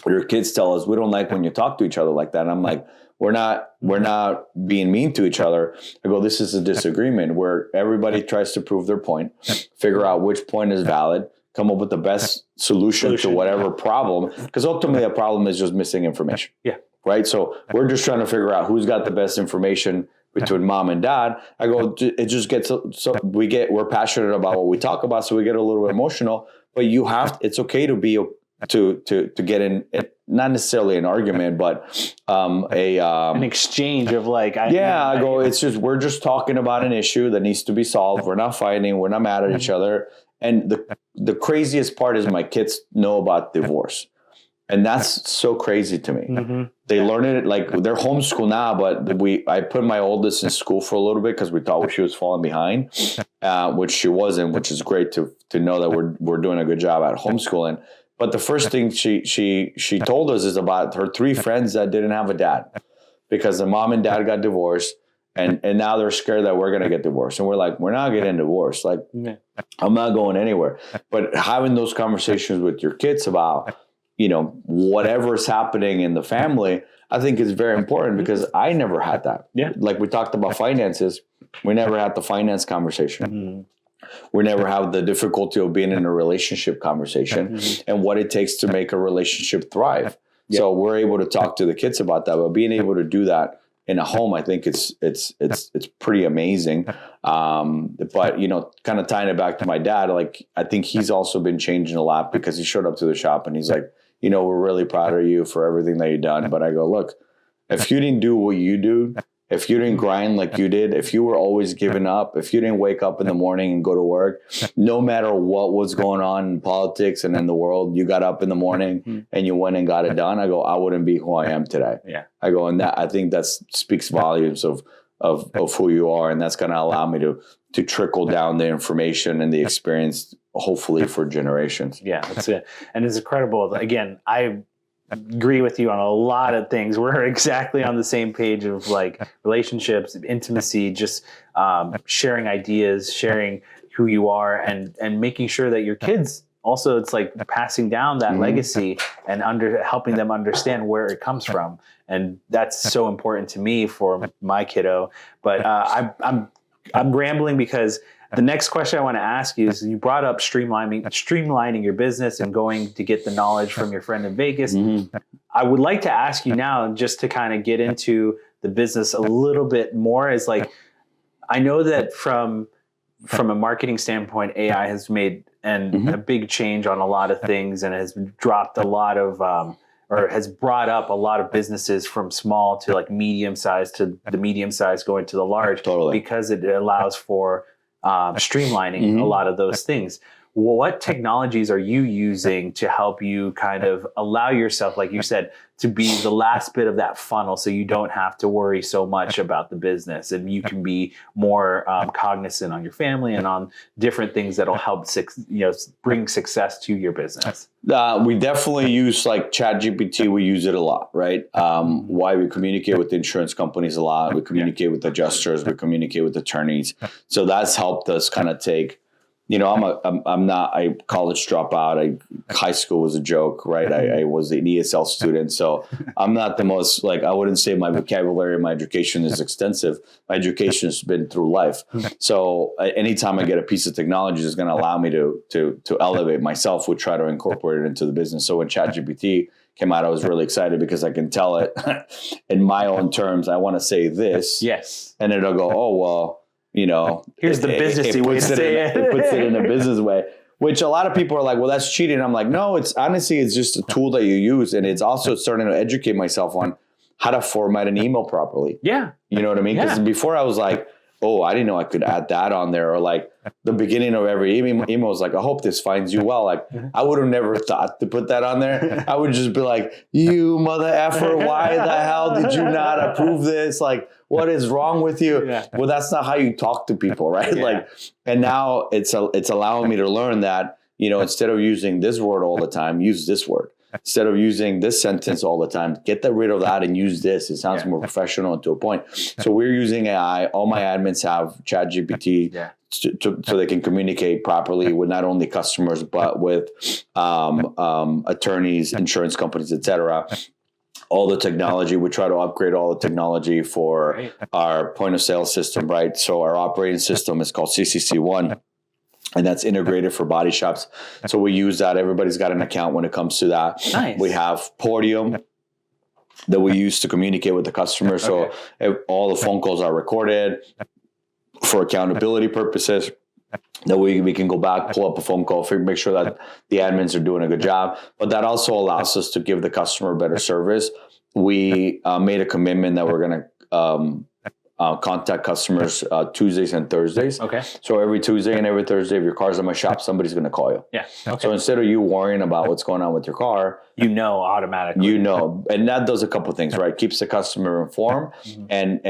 Your kids tell us, we don't like when you talk to each other like that. And I'm like, we're not being mean to each other. I go, this is a disagreement where everybody tries to prove their point, figure out which point is valid, come up with the best solution to whatever problem. Because ultimately a problem is just missing information. Yeah. Right. So we're just trying to figure out who's got the best information between mom and dad. I go, it just gets, so we're passionate about what we talk about. So we get a little bit emotional, but it's okay to be, to get in, not necessarily an argument, but an exchange of like, I go, it's just, we're just talking about an issue that needs to be solved. We're not fighting. We're not mad at each other. And the craziest part is my kids know about divorce. And that's so crazy to me. Mm-hmm. They learn it, like they're homeschooled now, but I put my oldest in school for a little bit because we thought she was falling behind, which she wasn't, which is great to know that we're doing a good job at homeschooling. But the first thing she told us is about her 3 friends that didn't have a dad because the mom and dad got divorced, and now they're scared that we're going to get divorced. And we're like, we're not getting divorced. Like, I'm not going anywhere. But having those conversations with your kids about, whatever's happening in the family, I think is very important because I never had that. Yeah. Like we talked about finances. We never had the finance conversation. Mm-hmm. We never have the difficulty of being in a relationship conversation and what it takes to make a relationship thrive. Yeah. So we're able to talk to the kids about that, but being able to do that in a home, I think it's pretty amazing. But kind of tying it back to my dad, like I think he's also been changing a lot because he showed up to the shop and he's like, we're really proud of you for everything that you've done. But I go, look, if you didn't do what you do, if you didn't grind like you did, if you were always giving up, if you didn't wake up in the morning and go to work, no matter what was going on in politics and in the world, you got up in the morning and you went and got it done. I go, I wouldn't be who I am today. Yeah. I go, and that I think that speaks volumes of of who you are. And that's going to allow me to trickle down the information and the experience, hopefully for generations. Yeah, that's it. And it's incredible. Again, I agree with you on a lot of things. We're exactly on the same page of like relationships, intimacy, just sharing ideas, sharing who you are, and making sure that your kids also, it's like passing down that legacy and helping them understand where it comes from. And that's so important to me for my kiddo. But I'm rambling because the next question I want to ask you is, you brought up streamlining your business and going to get the knowledge from your friend in Vegas. I would like to ask you now, just to kind of get into the business a little bit more, is like, I know that from a marketing standpoint, AI has made a big change on a lot of things, and has dropped a lot of or has brought up a lot of businesses from small to like medium size, to the medium size going to the large, because it allows for streamlining a lot of those things. What technologies are you using to help you kind of allow yourself, like you said, to be the last bit of that funnel, so you don't have to worry so much about the business, and you can be more cognizant on your family and on different things that'll help bring success to your business? We definitely use like ChatGPT. We use it a lot, right? Why? We communicate with insurance companies a lot. We communicate with adjusters. We communicate with attorneys. So that's helped us kind of take. I'm not a college dropout. High school was a joke, right? I was an ESL student. So I'm not the most, I wouldn't say my vocabulary and my education is extensive. My education has been through life. So anytime I get a piece of technology that's going to allow me to elevate myself, we try to incorporate it into the business. So when ChatGPT came out, I was really excited because I can tell it in my own terms. I want to say this. Yes. And it'll go, oh, well, here's the businessy way to say it. It puts it in a business way, which a lot of people are like, well, that's cheating. I'm like, no, it's just a tool that you use. And it's also starting to educate myself on how to format an email properly. Yeah. You know what I mean? Because before I was like, oh, I didn't know I could add that on there. Or like the beginning of every email is like, I hope this finds you well. Like I would have never thought to put that on there. I would just be like, you mother effer, why the hell did you not approve this? Like, what is wrong with you? Yeah. Well, that's not how you talk to people, right? Yeah. And now it's allowing me to learn that, instead of using this word all the time, use this word. Instead of using this sentence all the time, get rid of that and use this. It sounds more professional to a point. So we're using AI. All my admins have ChatGPT so they can communicate properly with not only customers, but with attorneys, insurance companies, etc. All the technology, we try to upgrade all the technology for our point of sale system, right? So our operating system is called CCC1. And that's integrated for body shops. So we use that. Everybody's got an account when it comes to that. Nice. We have Podium that we use to communicate with the customer. So all the phone calls are recorded for accountability purposes. That we can go back, pull up a phone call, make sure that the admins are doing a good job. But that also allows us to give the customer better service. We made a commitment that we're going to contact customers Tuesdays and Thursdays. Okay. So every Tuesday and every Thursday, if your car's in my shop, somebody's going to call you. Yeah. Okay. So instead of you worrying about what's going on with your car, automatically. And that does a couple of things, right? Keeps the customer informed and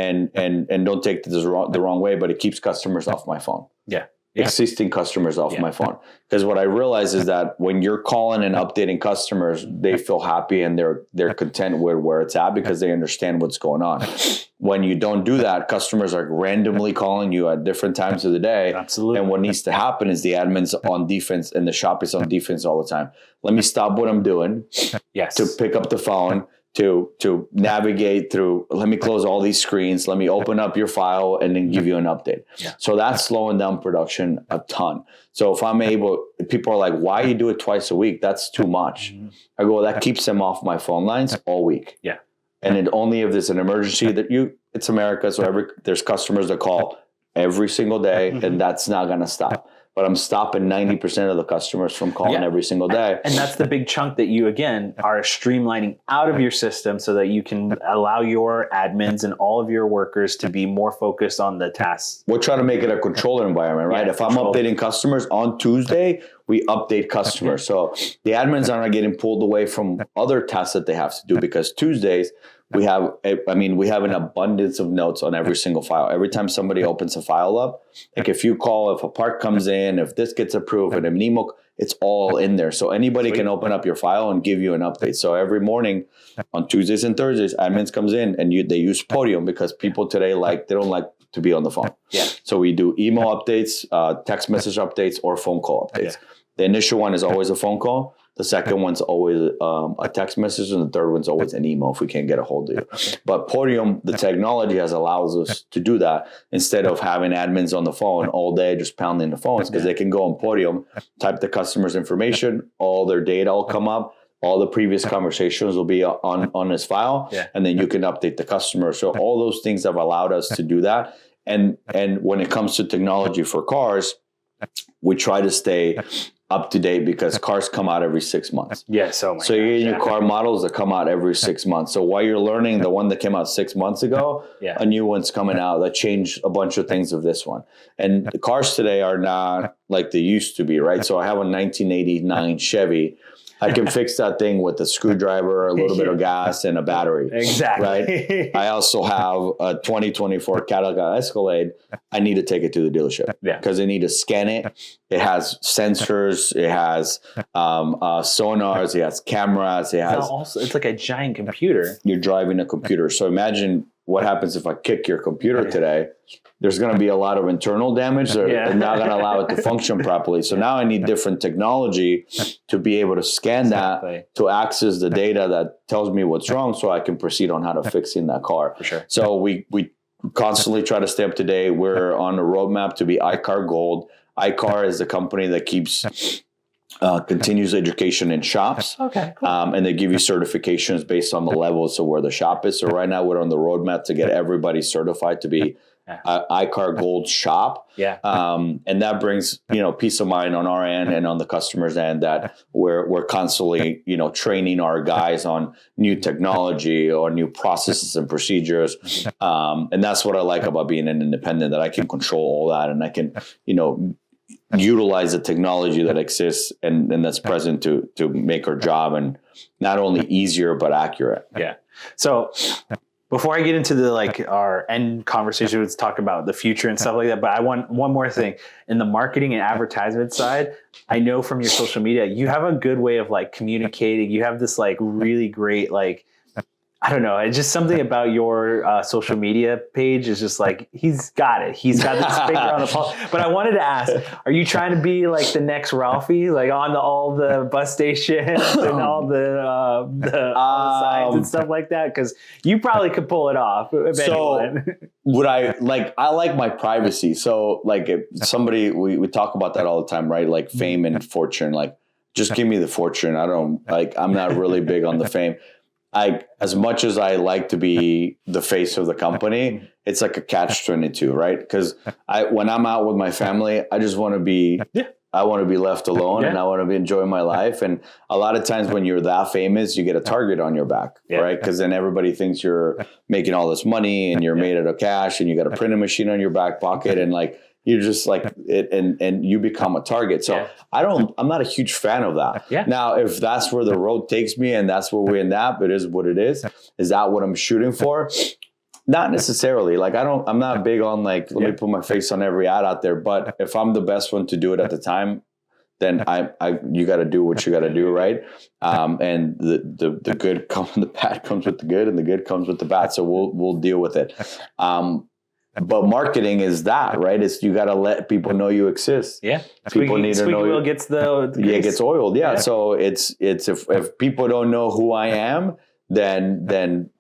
don't take this the wrong way, but it keeps customers off my phone. Yeah. Existing customers off my phone. Because what I realize is that when you're calling and updating customers, they feel happy and they're content with where it's at because they understand what's going on. When you don't do that, customers are randomly calling you at different times of the day. Absolutely. And what needs to happen is the admin's on defense and the shop is on defense all the time. Let me stop what I'm doing to pick up the phone, to navigate through, let me close all these screens, let me open up your file and then give you an update. Yeah. So that's slowing down production a ton. So if I'm able, people are like, why you do it twice a week? That's too much. I go, that keeps them off my phone lines all week. Yeah. And it only if there's an emergency it's America. So there's customers that call every single day and that's not going to stop. But I'm stopping 90% of the customers from calling every single day. And that's the big chunk that you, again, are streamlining out of your system so that you can allow your admins and all of your workers to be more focused on the tasks. We're trying to make it a controller environment, right? If I'm updating customers on Tuesday, we update customers. So the admins are not getting pulled away from other tasks that they have to do, because Tuesdays we have an abundance of notes on every single file. Every time somebody opens a file up, like if you call, if a part comes in, if this gets approved, and an email, it's all in there. So anybody can open up your file and give you an update. So every morning on Tuesdays and Thursdays, admins comes in and they use Podium, because people today they don't like to be on the phone. Yeah. So we do email updates, text message updates, or phone call updates. Okay. The initial one is always a phone call. The second one's always a text message, and the third one's always an email if we can't get a hold of you. Okay. But Podium, the technology allows us to do that instead of having admins on the phone all day just pounding the phones, because they can go on Podium, type the customer's information, all their data will come up, all the previous conversations will be on this file, and then you can update the customer. So all those things have allowed us to do that. And when it comes to technology for cars, we try to stay up to date, because cars come out every 6 months. Yeah, so you're getting your car models that come out every 6 months. So while you're learning the one that came out 6 months ago, a new one's coming out that changed a bunch of things of this one. And the cars today are not like they used to be, right? So I have a 1989 Chevy. I can fix that thing with a screwdriver, a little bit of gas, and a battery. Exactly. Right? I also have a 2024 Cadillac Escalade. I need to take it to the dealership because I need to scan it. It has sensors. It has sonars. It has cameras. It's like a giant computer. You're driving a computer. So imagine what happens if I kick your computer today. There's going to be a lot of internal damage. They're not going to allow it to function properly. So now I need different technology to be able to scan that, to access the data that tells me what's wrong, so I can proceed on how to fixing that car. For sure. So we constantly try to stay up to date. We're on a roadmap to be iCar Gold. iCar is the company that keeps continuous education in shops. Okay, cool. And they give you certifications based on the levels of where the shop is. So right now we're on the roadmap to get everybody certified to be iCar Gold shop. And that brings, peace of mind on our end and on the customer's end, that we're constantly, training our guys on new technology or new processes and procedures. And that's what I like about being an independent, that I can control all that, and I can, utilize the technology that exists and that's present to make our job and not only easier but accurate. Yeah. So before I get into our end conversation, let's talk about the future and stuff like that. But I want one more thing. In the marketing and advertisement side, I know from your social media, you have a good way of communicating. You have this really great I don't know. It's just something about your social media page is just he's got it. He's got this finger on the pulse. But I wanted to ask, are you trying to be the next Ralphie, on all the bus stations and all the signs and stuff like that? Because you probably could pull it off. So would I like my privacy. So if somebody, we talk about that all the time, right? Fame and fortune, just give me the fortune. I'm not really big on the fame. As much as I like to be the face of the company, it's like a catch-22, right? Because when I'm out with my family, I just want to be, I want to be left alone and I want to be enjoying my life. And a lot of times when you're that famous, you get a target on your back, right? Because then everybody thinks you're making all this money and you're made out of cash and you got a printing machine on your back pocket and you're just it, and you become a target. So I'm not a huge fan of that. Yeah. Now, if that's where the road takes me and that's where we end up, it is what it is. Is that what I'm shooting for? Not necessarily. I'm not big on let me put my face on every ad out there. But if I'm the best one to do it at the time, then you got to do what you got to do, right? And the good the bad comes with the good, and the good comes with the bad. So we'll deal with it. But marketing is that, right? It's you got to let people know you exist. Yeah, people need to know. Wheel gets the it gets oiled. Yeah, so it's if people don't know who I am, then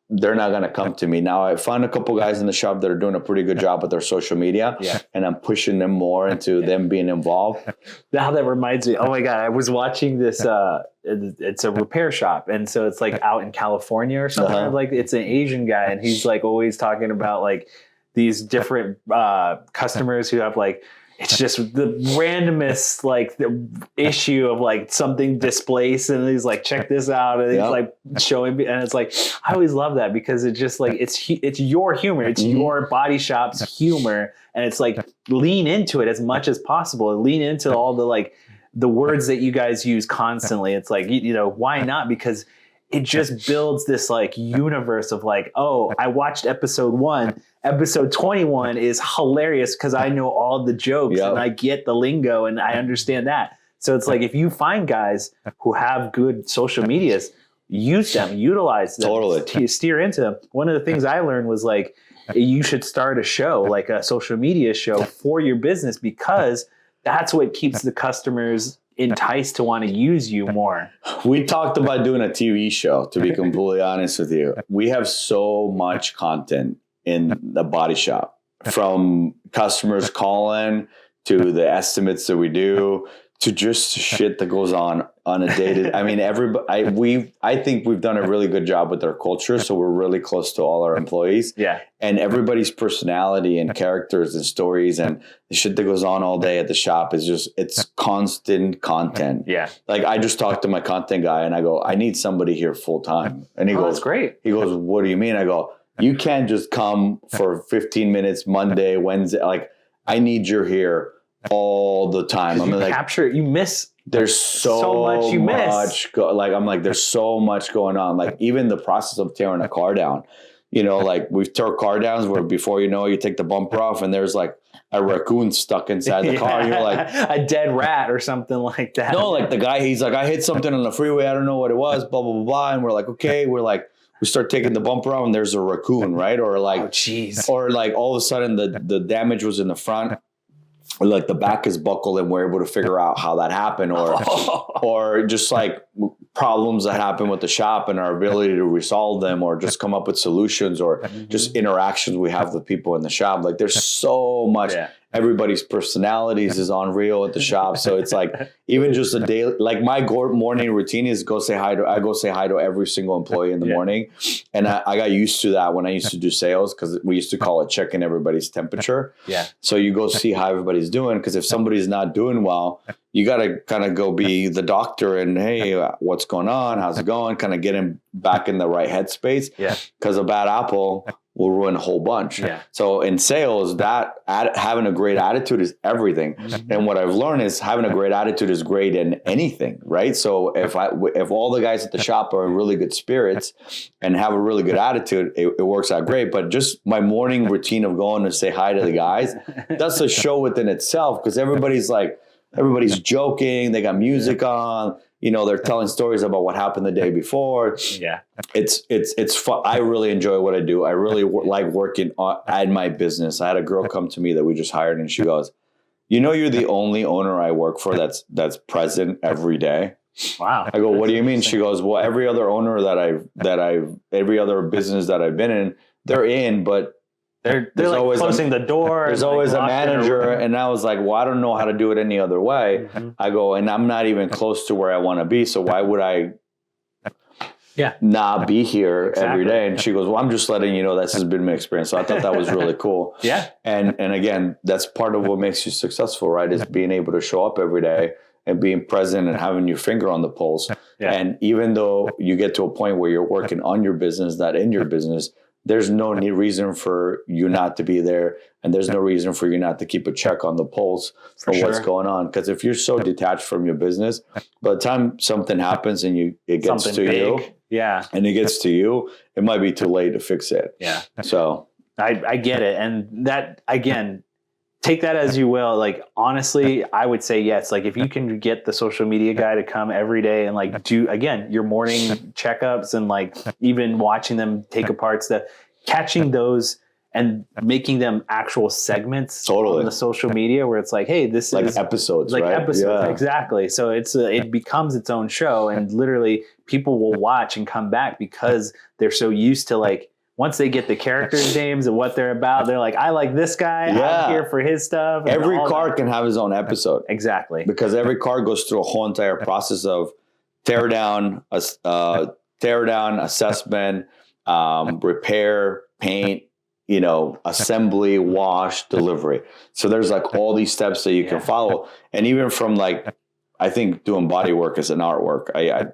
they're not going to come to me. Now I found a couple guys in the shop that are doing a pretty good job with their social media, and I'm pushing them more into them being involved. Now that reminds me. Oh my God, I was watching this. It's a repair shop, and so it's out in California or something. It's an Asian guy, and he's always talking about these different customers who have it's just the randomest the issue of something displaced, and he's check this out, and he's showing me, and it's I always love that because it's just it's your humor, it's your body shop's humor, and it's lean into it as much as possible, lean into all the the words that you guys use constantly. It's like, why not? Because it just builds this like universe of like, oh, I watched episode 1. Episode 21 is hilarious because I know all the jokes and I get the lingo and I understand that. So it's like, if you find guys who have good social medias, use them, utilize them, to steer into them. One of the things I learned was like, you should start a show, like a social media show for your business, because that's what keeps the customers enticed to want to use you more. We talked about doing a TV show, to be completely honest with you. We have so much content in the body shop, from customers calling to the estimates that we do to just shit that goes on a day. I mean, I think we've done a really good job with our culture. So we're really close to all our employees. Yeah. And everybody's personality and characters and stories and the shit that goes on all day at the shop is just, it's constant content. Yeah. Like, I just talked to my content guy and I go, I need somebody here full time. And he goes, that's great. He goes, what do you mean? I go, you can't just come for 15 minutes Monday, Wednesday. Like, I need you here all the time. I'm like, capture it. You miss. There's so much you miss. I'm like, there's so much going on. Like, even the process of tearing a car down, like we've tore car downs where before you take the bumper off and there's like a raccoon stuck inside the car. You're like a dead rat or something like that. No, like the guy, he's like, I hit something on the freeway. I don't know what it was, blah, blah, blah, blah. And we're like, okay, we start taking the bumper off and there's a raccoon, right? Or like, oh, geez. Or like all of a sudden the damage was in the front. Or like the back is buckled and we're able to figure out how that happened, or just like problems that happen with the shop and our ability to resolve them, or just come up with solutions, or just interactions we have with people in the shop. Like, there's so much. Yeah. Everybody's personalities is unreal at the shop. So it's like, even just a day, like my morning routine is go say hi to every single employee in the morning. And I got used to that when I used to do sales, because we used to call it checking everybody's temperature. Yeah. So you go see how everybody's doing, because if somebody's not doing well, you got to kind of go be the doctor and, hey, what's going on? How's it going? Kind of get him back in the right headspace. Yeah. Because a bad apple will ruin a whole bunch. Yeah. So in sales, having a great attitude is everything. And what I've learned is having a great attitude is great in anything, right? So if all the guys at the shop are in really good spirits and have a really good attitude, it works out great. But just my morning routine of going to say hi to the guys, that's a show within itself, because everybody's joking, they got music on. They're telling stories about what happened the day before. Yeah. It's fun. I really enjoy what I do. I really like working at my business. I had a girl come to me that we just hired, and she goes, you're the only owner I work for that's present every day. Wow. I go, what do you mean? She goes, well, every other owner every other business that I've been in, they're in, but they're like always closing the door. There's always a manager. And I was like, well, I don't know how to do it any other way. Mm-hmm. I go, and I'm not even close to where I want to be. So why would I not be here every day? And she goes, well, I'm just letting you know this has been my experience. So I thought that was really cool. Yeah. And again, that's part of what makes you successful, right? Is being able to show up every day and being present and having your finger on the pulse. Yeah. And even though you get to a point where you're working on your business, not in your business, there's no reason for you not to be there. And there's no reason for you not to keep a check on the pulse of what's going on. Because if you're so detached from your business, by the time something happens and it gets something to big, you, and it gets to you, it might be too late to fix it. Yeah. So I get it. And that, again, take that as you will. Like, honestly, I would say yes. Like, if you can get the social media guy to come every day and like do, again, your morning checkups and like even watching them take apart stuff, catching those and making them actual segments on the social media where it's like, hey, this like is episodes, like right? episodes. Yeah. Exactly. So it becomes its own show, and literally people will watch and come back because they're so used to, like, once they get the characters' names and what they're about, they're like, I like this guy. I'm here for his stuff. Every car can have his own episode. Exactly. Because every car goes through a whole entire process of tear down, assessment, repair, paint, assembly, wash, delivery. So there's like all these steps that you can follow. And even from like, I think doing body work is an artwork. I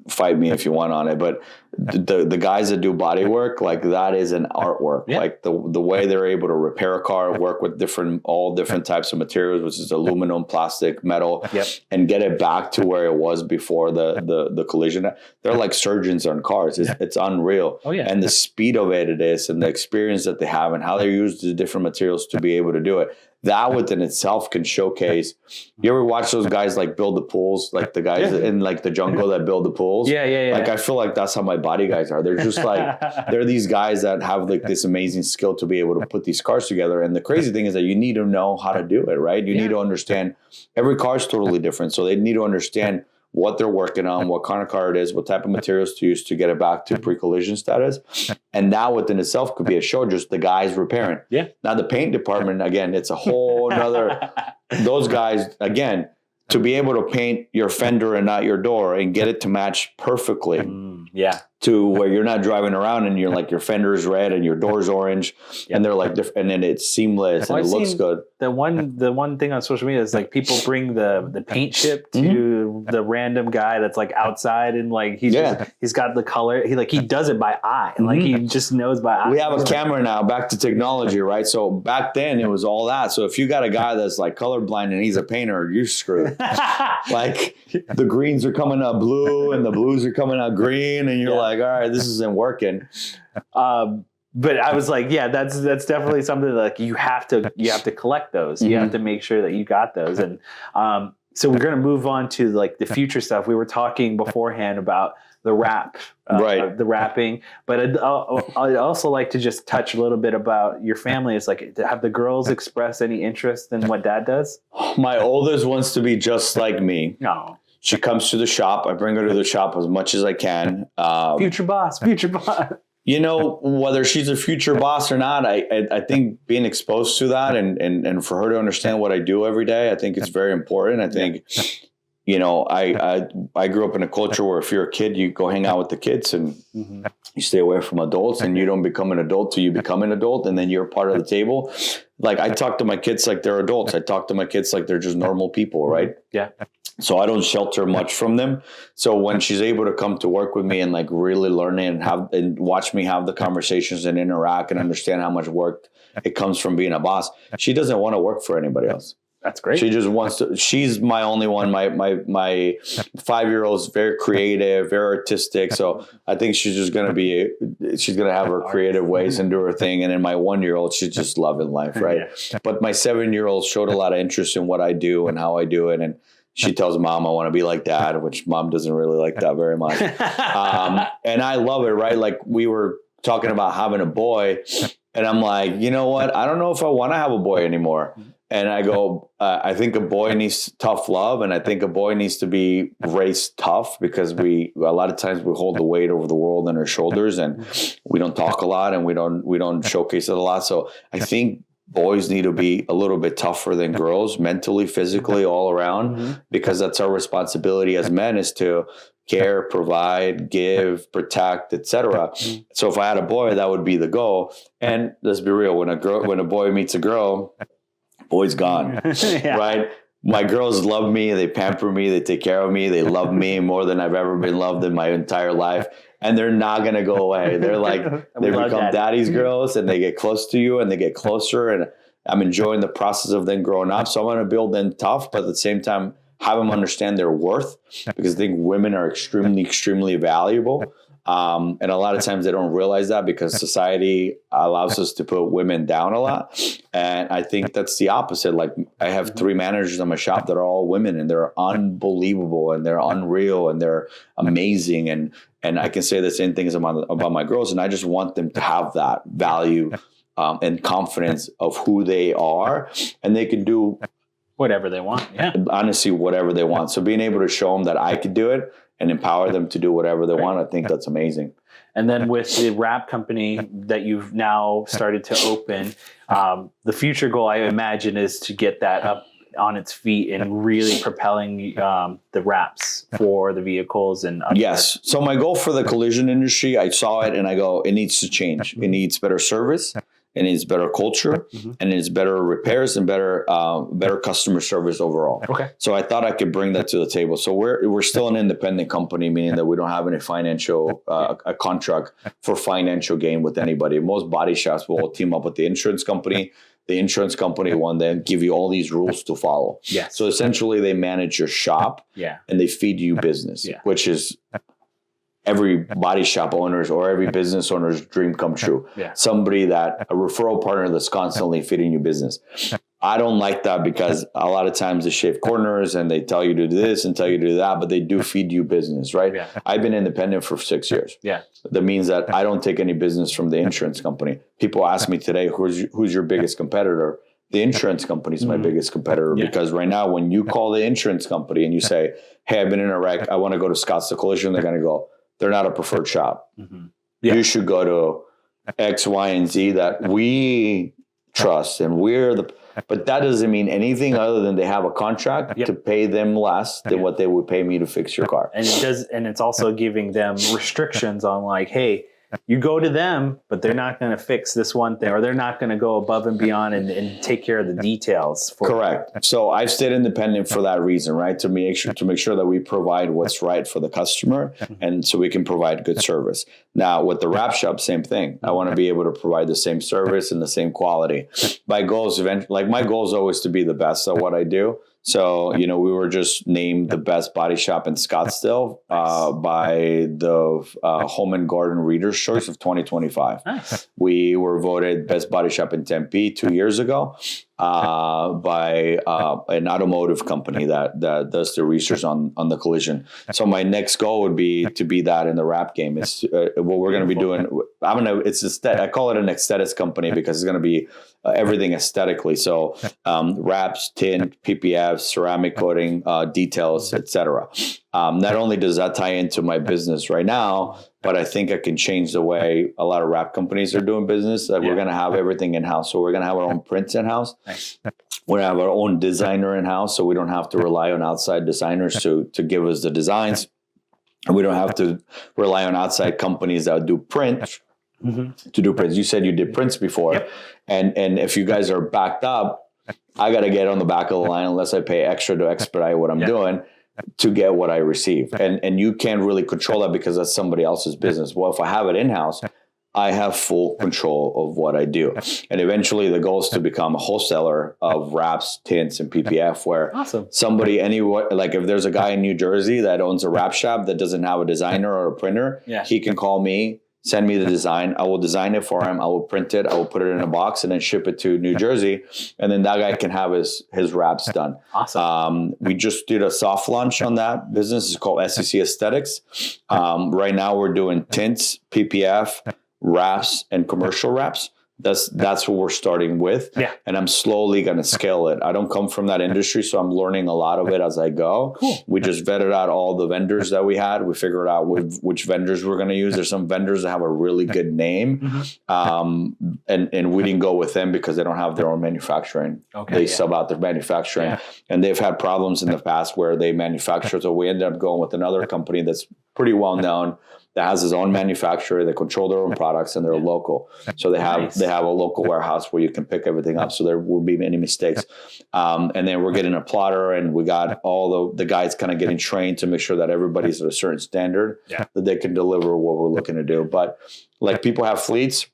fight me if you want on it, but the guys that do body work, like that is an artwork. Yeah. Like the way they're able to repair a car, work with all different types of materials, which is aluminum, plastic, metal, and get it back to where it was before the collision. They're like surgeons on cars. It's unreal. Oh, yeah. And the speed of it is, and the experience that they have, and how they use the different materials to be able to do it. That within itself can showcase. You ever watch those guys like build the pools, like the guys in like the jungle that build the pools? Yeah. Like I feel like that's how my body guys are. They're just like they're these guys that have like this amazing skill to be able to put these cars together. And the crazy thing is that you need to know how to do it, right? You need to understand every car is totally different, so they need to understand what they're working on, what kind of car it is, what type of materials to use to get it back to pre-collision status. And that within itself could be a show, just the guys repairing. Yeah. Now the paint department, again, it's a whole nother, those guys, again, to be able to paint your fender and not your door and get it to match perfectly to where you're not driving around and you're like your fender's red and your door's orange and they're like and then it's seamless and it looks good. The one thing on social media is like people bring the paint chip to the random guy that's like outside and like he's got the color. He does it by eye and like he just knows by eye. We have a camera now, back to technology, right? So back then it was all that. So if you got a guy that's like colorblind and he's a painter, you're screwed. Like the greens are coming out blue and the blues are coming out green and you're like, all right, this isn't working. But I was like, yeah, that's definitely something that like you have to collect those. You have to make sure that you got those. And so we're going to move on to like the future stuff. We were talking beforehand about the wrap, the wrapping. But I'd also like to just touch a little bit about your family. It's like, have the girls expressed any interest in what Dad does? My oldest wants to be just like me. No. She comes to the shop. I bring her to the shop as much as I can. Future boss. You know, whether she's a future boss or not, I think being exposed to that and for her to understand what I do every day, I think it's very important. I think, you know, I grew up in a culture where if you're a kid, you go hang out with the kids and you stay away from adults and you don't become an adult till you become an adult and then you're part of the table. Like I talk to my kids like they're adults. I talk to my kids like they're just normal people, right? Yeah. So I don't shelter much from them. So when she's able to come to work with me and like really learn it and watch me have the conversations and interact and understand how much work it comes from being a boss, she doesn't want to work for anybody else. That's great. She just wants to. She's my only one. My 5-year-old is very creative, very artistic. So I think she's just gonna have her creative ways and do her thing. And then my 1-year-old, she's just loving life, right? But my 7-year-old showed a lot of interest in what I do and how I do it, and she tells Mom, I want to be like Dad, which Mom doesn't really like that very much. And I love it, right? Like we were talking about having a boy and I'm like, you know what? I don't know if I want to have a boy anymore. And I go, I think a boy needs tough love. And I think a boy needs to be raised tough because a lot of times we hold the weight over the world on our shoulders and we don't talk a lot and we don't showcase it a lot. So I think boys need to be a little bit tougher than girls, mentally, physically, all around, because that's our responsibility as men is to care, provide, give, protect, etc. So if I had a boy, that would be the goal. And let's be real, when a boy meets a girl, boy's gone, right? My girls love me. They pamper me. They take care of me. They love me more than I've ever been loved in my entire life. And they're not going to go away. They're like, they become daddy's girls and they get close to you and they get closer. And I'm enjoying the process of them growing up. So I'm going to build them tough, but at the same time, have them understand their worth because I think women are extremely, extremely valuable. And a lot of times they don't realize that because society allows us to put women down a lot. And I think that's the opposite. Like I have 3 managers in my shop that are all women and they're unbelievable and they're unreal and they're amazing. And I can say the same things about my girls. And I just want them to have that value and confidence of who they are and they can do whatever they want. Yeah. Honestly, whatever they want. So being able to show them that I could do it and empower them to do whatever they want, I think that's amazing. And then with the wrap company that you've now started to open, the future goal, I imagine, is to get that up on its feet and really propelling the wraps for the vehicles. And yes. So my goal for the collision industry, I saw it and I go, it needs to change. It needs better service. and it's better culture, and it's better repairs and better customer service overall. Okay. So I thought I could bring that to the table. So we're still an independent company, meaning that we don't have any financial a contract for financial gain with anybody. Most body shops will team up with the insurance company. The insurance company will then give you all these rules to follow. Yeah. So essentially, they manage your shop. Yeah. And they feed you business, Yeah. which is every body shop owner's or every business owner's dream come true. Yeah. Somebody a referral partner that's constantly feeding you business. I don't like that because a lot of times they shave corners and they tell you to do this and tell you to do that, but they do feed you business, right? Yeah. I've been independent for 6 years. Yeah. That means that I don't take any business from the insurance company. People ask me today, who's your biggest competitor? The insurance company is my biggest competitor because right now, when you call the insurance company and you say, hey, I've been in a wreck, I want to go to Scottsdale Collision, they're going to go, they're not a preferred shop. Yeah. You should go to X, Y, and Z that we trust and but that doesn't mean anything other than they have a contract to pay them less than what they would pay me to fix your car. And it's also giving them restrictions on like, hey, you go to them, but they're not going to fix this one thing, or they're not going to go above and beyond and take care of the details. Correct. So I've stayed independent for that reason, right? To make sure that we provide what's right for the customer, and so we can provide good service. Now with the wrap shop, same thing. I want to be able to provide the same service and the same quality. My goal is always to be the best at what I do. So, we were just named the best body shop in Scottsdale by the Home and Garden Reader's Choice of 2025. Nice. We were voted best body shop in Tempe 2 years ago by an automotive company that does the research on the collision. So my next goal would be to be that in the wrap game. It's what we're going to be doing. I call it an aesthetics company because it's going to be everything aesthetically. So wraps, tint, PPF, ceramic coating, details, etc. Not only does that tie into my business right now, but I think I can change the way a lot of wrap companies are doing business. That we're going to have everything in-house. So we're going to have our own prints in-house. Nice. We're going to have our own designer in-house, so we don't have to rely on outside designers to give us the designs. And we don't have to rely on outside companies that do print to do prints. You said you did prints before. Yep. And if you guys are backed up, I got to get on the back of the line unless I pay extra to expedite what I'm doing to get what I receive. And you can't really control that because that's somebody else's business. Well, if I have it in-house, I have full control of what I do. And eventually the goal is to become a wholesaler of wraps, tints, and PPF where somebody like if there's a guy in New Jersey that owns a wrap shop that doesn't have a designer or a printer, he can call me, send me the design. I will design it for him. I will print it. I will put it in a box and then ship it to New Jersey. And then that guy can have his wraps done. Awesome. We just did a soft launch on that business. It's called SEC Aesthetics. Right now we're doing tints, PPF, wraps, and commercial wraps. That's what we're starting with. Yeah. And I'm slowly going to scale it. I don't come from that industry, so I'm learning a lot of it as I go. Cool. We just vetted out all the vendors that we had. We figured out which vendors we're going to use. There's some vendors that have a really good name. And we didn't go with them because they don't have their own manufacturing. They sub out their manufacturing. And they've had problems in the past where they manufacture. So we ended up going with another company that's pretty well known, that has his own manufacturer. They control their own products and they're local. So they have a local warehouse where you can pick everything up. So there won't be any mistakes. And then we're getting a plotter, and we got all the guys kind of getting trained to make sure that everybody's at a certain standard that they can deliver what we're looking to do. But like people have fleets,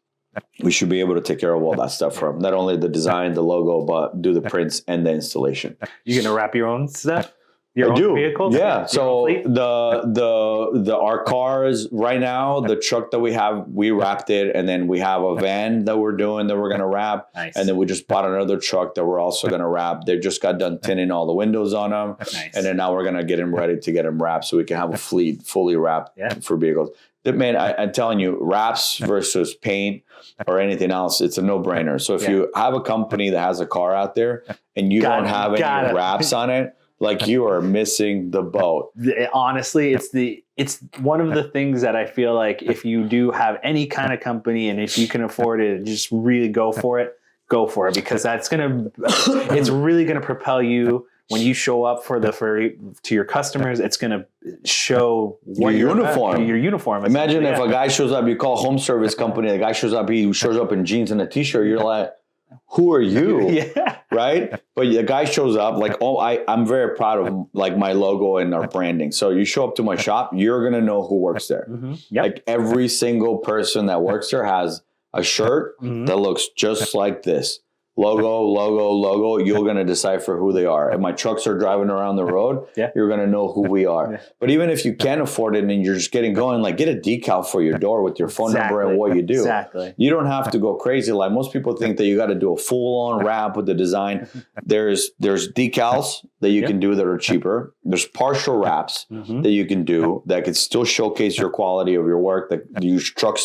we should be able to take care of all that stuff from not only the design, the logo, but do the prints and the installation. You going to wrap your own stuff? I do. Vehicles? Yeah. So our cars right now, the truck that we have, we wrapped it, and then we have a van that we're going to wrap. Nice. And then we just bought another truck that we're also going to wrap. They just got done tinting all the windows on them. Nice. And then now we're going to get them ready to get them wrapped so we can have a fleet fully wrapped for vehicles. Man, I'm telling you, wraps versus paint or anything else, it's a no-brainer. So if you have a company that has a car out there and you don't have any wraps on it, like you are missing the boat. Honestly, it's one of the things that I feel like if you do have any kind of company and if you can afford it, just really go for it because it's really going to propel you when you show up to your customers, it's going to show what Your uniform. Your uniform. Imagine if a guy shows up, you call home service company, the guy shows up in jeans and a t-shirt, you're like, who are you? Yeah. Right? But the guy shows up like, I'm very proud of like my logo and our branding. So you show up to my shop, you're going to know who works there. Mm-hmm. Yep. Like every single person that works there has a shirt that looks just like this. Logo. You're going to decipher who they are. If my trucks are driving around the road, you're going to know who we are. Yeah. But even if you can't afford it and you're just getting going, like get a decal for your door with your phone number and what you do. Exactly. You don't have to go crazy. Like most people think that you got to do a full-on wrap with the design. There's decals that you can do that are cheaper. There's partial wraps that you can do that could still showcase your quality of your work. That your truck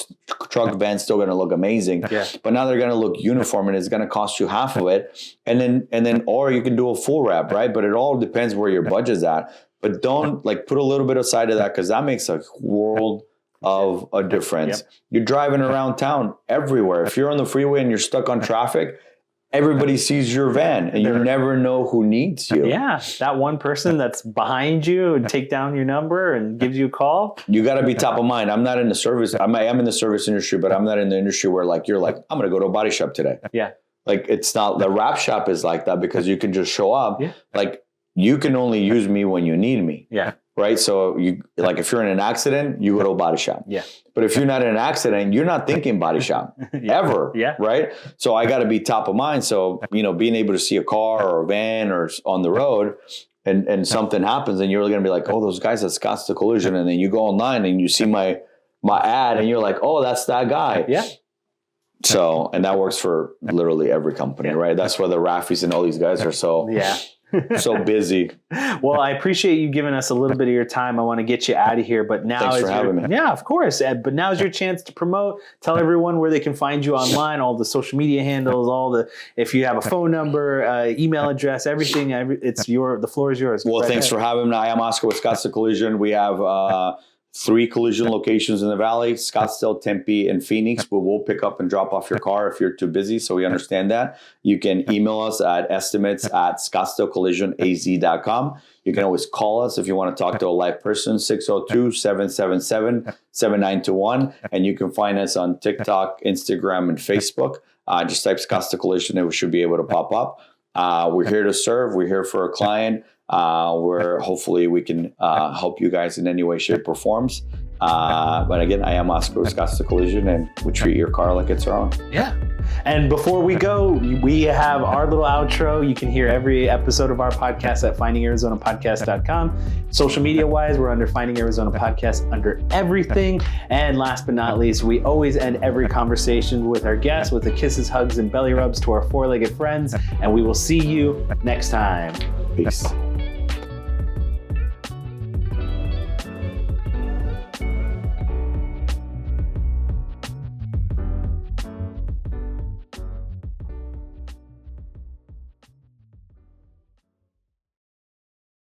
vans still going to look amazing. Yeah. But now they're going to look uniform and it's going to cost you half of it, and then or you can do a full wrap, right? But it all depends where your budget's at. But don't like put a little bit aside of that, because that makes a world of a difference. Yep. You're driving around town everywhere. If you're on the freeway and you're stuck on traffic, everybody sees your van and you never know who needs you. Yeah, that one person that's behind you and take down your number and gives you a call. You got to be top of mind. I'm not in the service. I am in the service industry, but I'm not in the industry where like you're like, I'm going to go to a body shop today. Yeah. Like it's not, the wrap shop is like that because you can just show up. Yeah. Like you can only use me when you need me. Yeah. Right. So you like if you're in an accident, you go to a body shop. Yeah. But if you're not in an accident, you're not thinking body shop ever. Yeah. Right. So I got to be top of mind. So, being able to see a car or a van or on the road and something happens and you're going to be like, oh, those guys at Scottsdale Collision. And then you go online and you see my ad and you're like, oh, that's that guy. Yeah. So, and that works for literally every company, right? That's why the Raffis and all these guys are so so busy. Well, I appreciate you giving us a little bit of your time. I want to get you out of here, but now thanks for having me. Yeah, of course. But now's your chance to promote. Tell everyone where they can find you online, all the social media handles, if you have a phone number, email address, everything. The floor is yours. Well, thanks for having me. I am Oscar with Scottsdale Collision. We have 3 collision locations in the Valley, Scottsdale, Tempe, and Phoenix. But we'll pick up and drop off your car if you're too busy. So we understand that. You can email us at estimates@scottsdalecollisionaz.com. You can always call us if you want to talk to a live person, 602-777-7921. And you can find us on TikTok, Instagram, and Facebook. Just type Scottsdale Collision and we should be able to pop up. We're here to serve. We're here for a client. Where hopefully we can help you guys in any way, shape, or forms. But again, I am Oscar with Scottsdale Collision, and we treat your car like it's our own. Yeah. And before we go, we have our little outro. You can hear every episode of our podcast at findingarizonapodcast.com. Social media wise, we're under Finding Arizona Podcast under everything. And last but not least, we always end every conversation with our guests with the kisses, hugs, and belly rubs to our 4-legged friends. And we will see you next time. Peace.